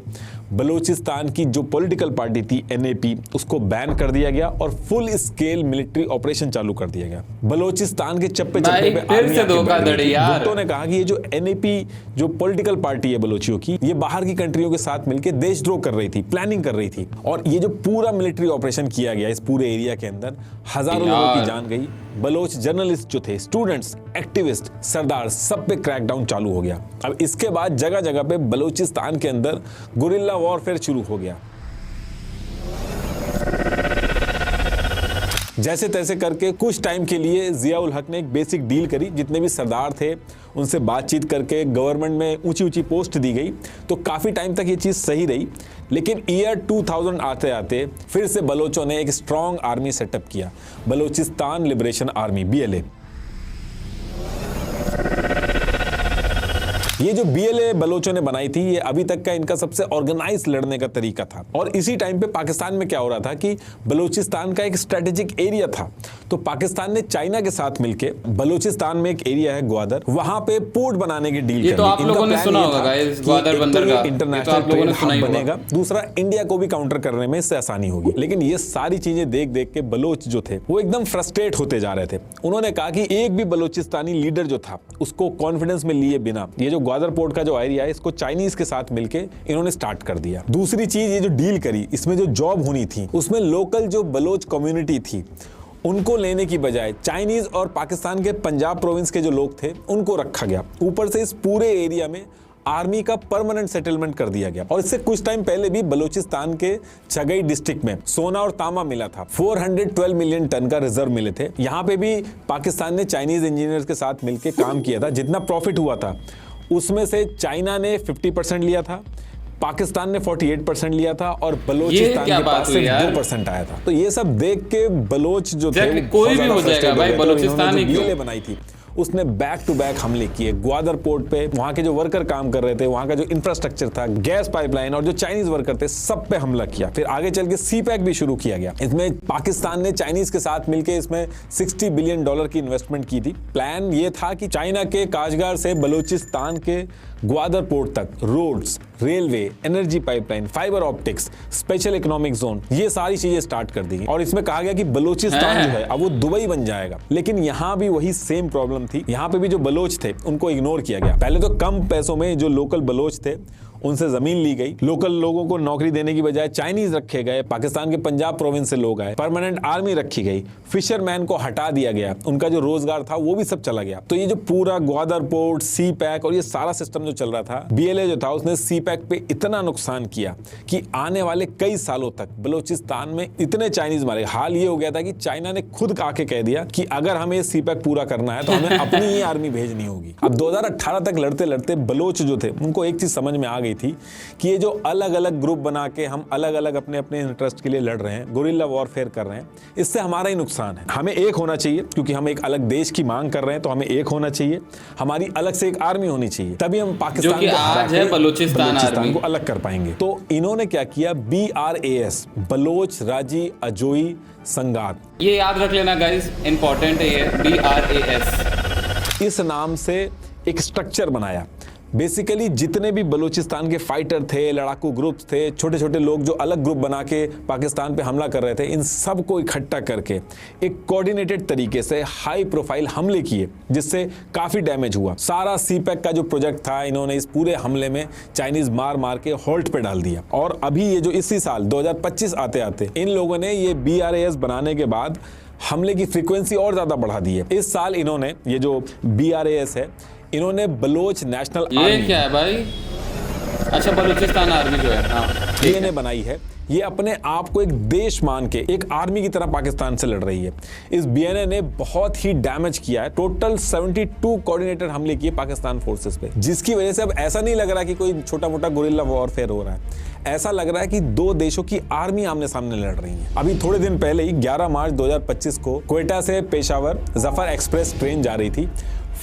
बलूचिस्तान की जो पॉलिटिकल पार्टी थी NAP उसको बैन कर दिया गया और फुल स्केल मिलिट्री ऑपरेशन चालू कर दिया गया। बलूचिस्तान के चप्पे चप्पे पे फिर से धोखाधड़ी यार। भुट्टो ने कहा कि ये जो NAP जो पॉलिटिकल पार्टी है बलोचियों की ये बाहर की कंट्रियों के साथ मिलकर देशद्रोह कर रही थी, प्लानिंग कर रही थी और ये जो पूरा मिलिट्री ऑपरेशन किया गया इस पूरे एरिया के अंदर हजारों लोगों की जान गई। बलोच जर्नलिस्ट जो थे, स्टूडेंट्स, एक्टिविस्ट, सरदार सब पे क्रैकडाउन चालू हो गया। अब इसके बाद जगह जगह पे बलूचिस्तान के अंदर गुरिल्ला वॉरफेयर शुरू हो गया। जैसे तैसे करके कुछ टाइम के लिए जियाउल हक ने एक बेसिक डील करी, जितने भी सरदार थे उनसे बातचीत करके गवर्नमेंट में ऊंची ऊंची पोस्ट दी गई। तो काफ़ी टाइम तक ये चीज़ सही रही, लेकिन ईयर 2000 आते आते फिर से बलोचों ने एक स्ट्रॉन्ग आर्मी सेटअप किया, बलूचिस्तान लिबरेशन आर्मी BLA। ये जो BLA बलोचों ने बनाई थी ये अभी तक का इनका सबसे ऑर्गेनाइज लड़ने का तरीका था। और इसी टाइम पे पाकिस्तान में क्या हो रहा था कि बलूचिस्तान का एक स्ट्रेटेजिक एरिया था, तो पाकिस्तान ने चाइना के साथ मिलके बलूचिस्तान में एक एरिया है ग्वादर, वहां पे पोर्ट बनाने की डील ये तो आप लोगों ने सुना होगा गाइस, ग्वादर बंदर का इंटरनेशनल ट्रेड हब बनेगा, दूसरा इंडिया को भी काउंटर करने में इससे आसानी होगी। लेकिन ये सारी चीजें देख देख के बलोच जो थे वो एकदम फ्रस्ट्रेट होते जा रहे थे। उन्होंने कहा कि एक भी बलूचिस्तानी लीडर जो था उसको कॉन्फिडेंस में लिए बिना ये जो ग्वादर पोर्ट का जो एरिया है इसको चाइनीज के साथ मिलके इन्होंने स्टार्ट कर दिया। दूसरी चीज ये जो डील करी इसमें जो जॉब होनी थी उसमें लोकल जो बलोच कम्युनिटी थी उनको लेने की बजाय चाइनीज और पाकिस्तान के पंजाब प्रोविंस के जो लोग थे उनको रखा गया। ऊपर से इस पूरे एरिया में आर्मी का परमानेंट सेटलमेंट कर दिया गया। और इससे कुछ टाइम पहले भी बलूचिस्तान के छगई डिस्ट्रिक्ट में सोना और तांबा मिला था, 412 मिलियन टन का रिजर्व मिले थे। यहाँ पे भी पाकिस्तान ने चाइनीज इंजीनियर्स के साथ मिलकर काम किया था। जितना प्रॉफिट हुआ था उसमें से चाइना ने 50% लिया था, पाकिस्तान ने 48% लिया था और बलूचिस्तान के पास सिर्फ 2% आया था। तो ये सब देख के बलोच जो थे कोई भी हो जाएगा भाई, बलूचिस्तान ही क्यों बनाई थी उसने बैक टू बैक हमले किए ग्वादर पोर्ट पे। वहां के जो वर्कर काम कर रहे थे, वहां का जो इंफ्रास्ट्रक्चर था, गैस पाइपलाइन और जो चाइनीज वर्कर थे सब पे हमला किया। फिर आगे चल के CPEC भी शुरू किया गया। इसमें पाकिस्तान ने चाइनीज के साथ मिलकर इसमें $60 बिलियन की इन्वेस्टमेंट की थी। प्लान ये था कि चाइना के काशगार से बलूचिस्तान के ग्वादर पोर्ट तक roads, railway, energy pipeline, fibre optics, special economic zone, ये सारी चीजें स्टार्ट कर दी। और इसमें कहा गया कि बलूचिस्तान जो है अब वो दुबई बन जाएगा। लेकिन यहाँ भी वही सेम प्रॉब्लम थी। यहाँ पे भी जो बलोच थे उनको इग्नोर किया गया। पहले तो कम पैसों में जो लोकल बलोच थे उनसे जमीन ली गई, लोकल लोगों को नौकरी देने की बजाय चाइनीज रखे गए, पाकिस्तान के पंजाब प्रोविंस से लोग आए, परमानेंट आर्मी रखी गई, फिशरमैन को हटा दिया गया, उनका जो रोजगार था वो भी सब चला गया। तो ये जो पूरा ग्वादर पोर्ट, CPEC और ये सारा सिस्टम जो चल रहा था, BLA जो था उसने CPEC पे इतना नुकसान किया कि आने वाले कई सालों तक बलूचिस्तान में इतने चाइनीज मारे। हाल ये हो गया था कि चाइना ने खुद आके कह दिया कि अगर हमें CPEC पूरा करना है तो हमें अपनी ही आर्मी भेजनी होगी। अब 2018 तक लड़ते लड़ते बलोच जो थे उनको एक चीज समझ में आ गई गई थी कि ये जो अलग अलग ग्रुप बना के हम अलग अलग अपने अपने इंटरेस्ट के लिए लड़ रहे हैं, गुरिल्ला वॉरफेयर कर रहे हैं, इससे हमारा ही नुकसान है। हमें एक होना चाहिए, क्योंकि हम एक अलग देश की मांग कर रहे हैं, तो हमें एक होना चाहिए, हमारी अलग से एक आर्मी होनी चाहिए, तभी हम पाकिस्तान जो कि आज है बलूचिस्तान को अलग कर पाएंगे। तो इन्होंने क्या किया, BRAS, बलोच राजी अजोई संगात, ये याद रख लेना गाइस, इंपॉर्टेंट है ये BRAS। इस नाम से एक स्ट्रक्चर बनाया। बेसिकली जितने भी बलूचिस्तान के फाइटर थे, लड़ाकू ग्रुप्स थे, छोटे छोटे लोग जो अलग ग्रुप बना के पाकिस्तान पे हमला कर रहे थे, इन सब को इकट्ठा करके एक कोऑर्डिनेटेड तरीके से हाई प्रोफाइल हमले किए, जिससे काफ़ी डैमेज हुआ। सारा CPEC का जो प्रोजेक्ट था, इन्होंने इस पूरे हमले में चाइनीज़ मार मार के होल्ट पे डाल दिया। और अभी ये जो इसी साल 2025 आते आते इन लोगों ने ये BRAS बनाने के बाद हमले की फ्रीक्वेंसी और ज़्यादा बढ़ा दी है। इस साल इन्होंने ये जो BRAS है, इन्होंने बलोच नेशनल आर्मी, क्या है भाई, अच्छा बलूचिस्तान आर्मी जो है, हाँ, ये बनाई है। ये अपने आप को एक देश मान के एक आर्मी की तरह पाकिस्तान से लड़ रही है। इस BNA ने बहुत ही डैमेज किया है। टोटल 72 कोऑर्डिनेटेड हमले किए पाकिस्तान फोर्सेस पे, जिसकी वजह से अब ऐसा नहीं लग रहा कि कोई छोटा मोटा गुरिल्ला वॉरफेयर हो रहा है। ऐसा लग रहा है कि दो देशों की आर्मी आमने सामने लड़ रही है। अभी थोड़े दिन पहले ही 11 मार्च 2025 को क्वेटा से पेशावर जफर एक्सप्रेस ट्रेन जा रही थी।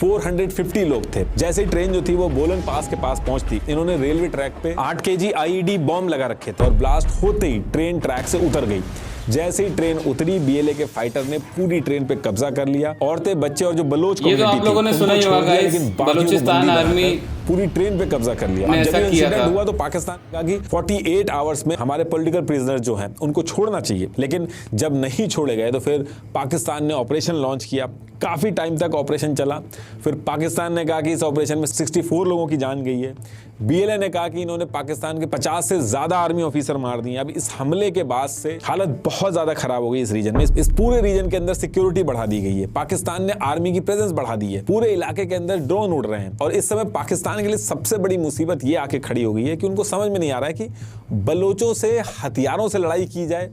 450 लोग थे। जैसे ही ट्रेन जो थी वो बोलन पास के पास पहुंचती, इन्होंने रेलवे ट्रैक पे 8 kg IED बॉम्ब लगा रखे थे और ब्लास्ट होते ही ट्रेन ट्रैक से उतर गई। जैसे ही ट्रेन उतरी, BLA के फाइटर ने पूरी ट्रेन पे कब्जा कर लिया। औरतें, बच्चे और जो बलोच ये तो आप लोगों ने सुना ही होगा गाइस, बलूचिस्तान आर्मी पूरी ट्रेन पे कब्जा कर लिया। जब इंसिडेंट हुआ तो पाकिस्तान कहा कि 48 आवर्स में हमारे पॉलिटिकल प्रिजनर जो हैं उनको छोड़ना चाहिए, लेकिन जब नहीं छोड़े गए तो फिर पाकिस्तान ने ऑपरेशन लॉन्च किया। काफ़ी टाइम तक ऑपरेशन चला। फिर पाकिस्तान ने कहा कि इस ऑपरेशन में 64 लोगों की जान गई है। BLA ने कहा कि इन्होंने पाकिस्तान के 50 से ज़्यादा आर्मी ऑफिसर मार दिए। अब इस हमले के बाद से हालत बहुत ज़्यादा खराब हो गई इस रीजन में। इस पूरे रीजन के अंदर सिक्योरिटी बढ़ा दी गई है। पाकिस्तान ने आर्मी की प्रेजेंस बढ़ा दी है। पूरे इलाके के अंदर ड्रोन उड़ रहे हैं। और इस समय पाकिस्तान के लिए सबसे बड़ी मुसीबत ये आके खड़ी हो गई है कि उनको समझ में नहीं आ रहा है कि बलोचों से हथियारों से लड़ाई की जाए,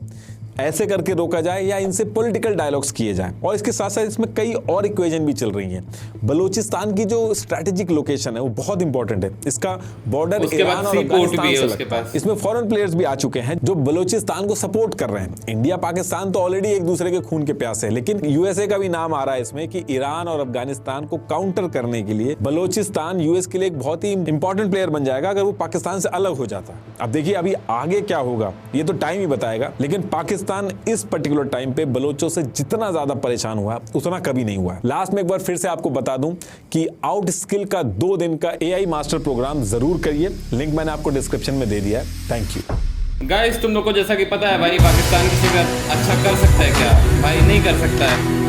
ऐसे करके रोका जाए, या इनसे पॉलिटिकल डायलॉग्स किए जाएं। और इसके साथ साथ इसमें कई और इक्वेशन भी चल रही हैं। बलूचिस्तान की जो स्ट्रैटेजिक लोकेशन है वो बहुत इंपॉर्टेंट है। इसका बॉर्डर ईरान और अफगानिस्तान से लगता है। इसमें फॉरेन प्लेयर्स भी आ चुके हैं जो बलूचिस्तान को सपोर्ट कर रहे हैं। इंडिया पाकिस्तान तो ऑलरेडी एक दूसरे के खून के प्यासे है, लेकिन USA का भी नाम आ रहा है इसमें कि ईरान और अफगानिस्तान को काउंटर करने के लिए बलूचिस्तान US के लिए एक बहुत ही इंपॉर्टेंट प्लेयर बन जाएगा अगर वो पाकिस्तान से अलग हो जाता है। अब देखिए अभी आगे क्या होगा ये तो टाइम ही बताएगा, लेकिन पाकिस्तान इस पर्टिकुलर टाइम पे बलोचों से जितना ज्यादा परेशान हुआ उतना कभी नहीं हुआ है। लास्ट में एक बार फिर से आपको बता दूं कि आउट स्किल का 2 दिन का AI मास्टर प्रोग्राम जरूर करिए। लिंक मैंने आपको डिस्क्रिप्शन में दे दिया है। Thank you guys. तुम लोग को जैसा कि पता है भाई, पाकिस्तान किसी का अच्छा कर सकता है क्या? भाई नहीं कर सकता है।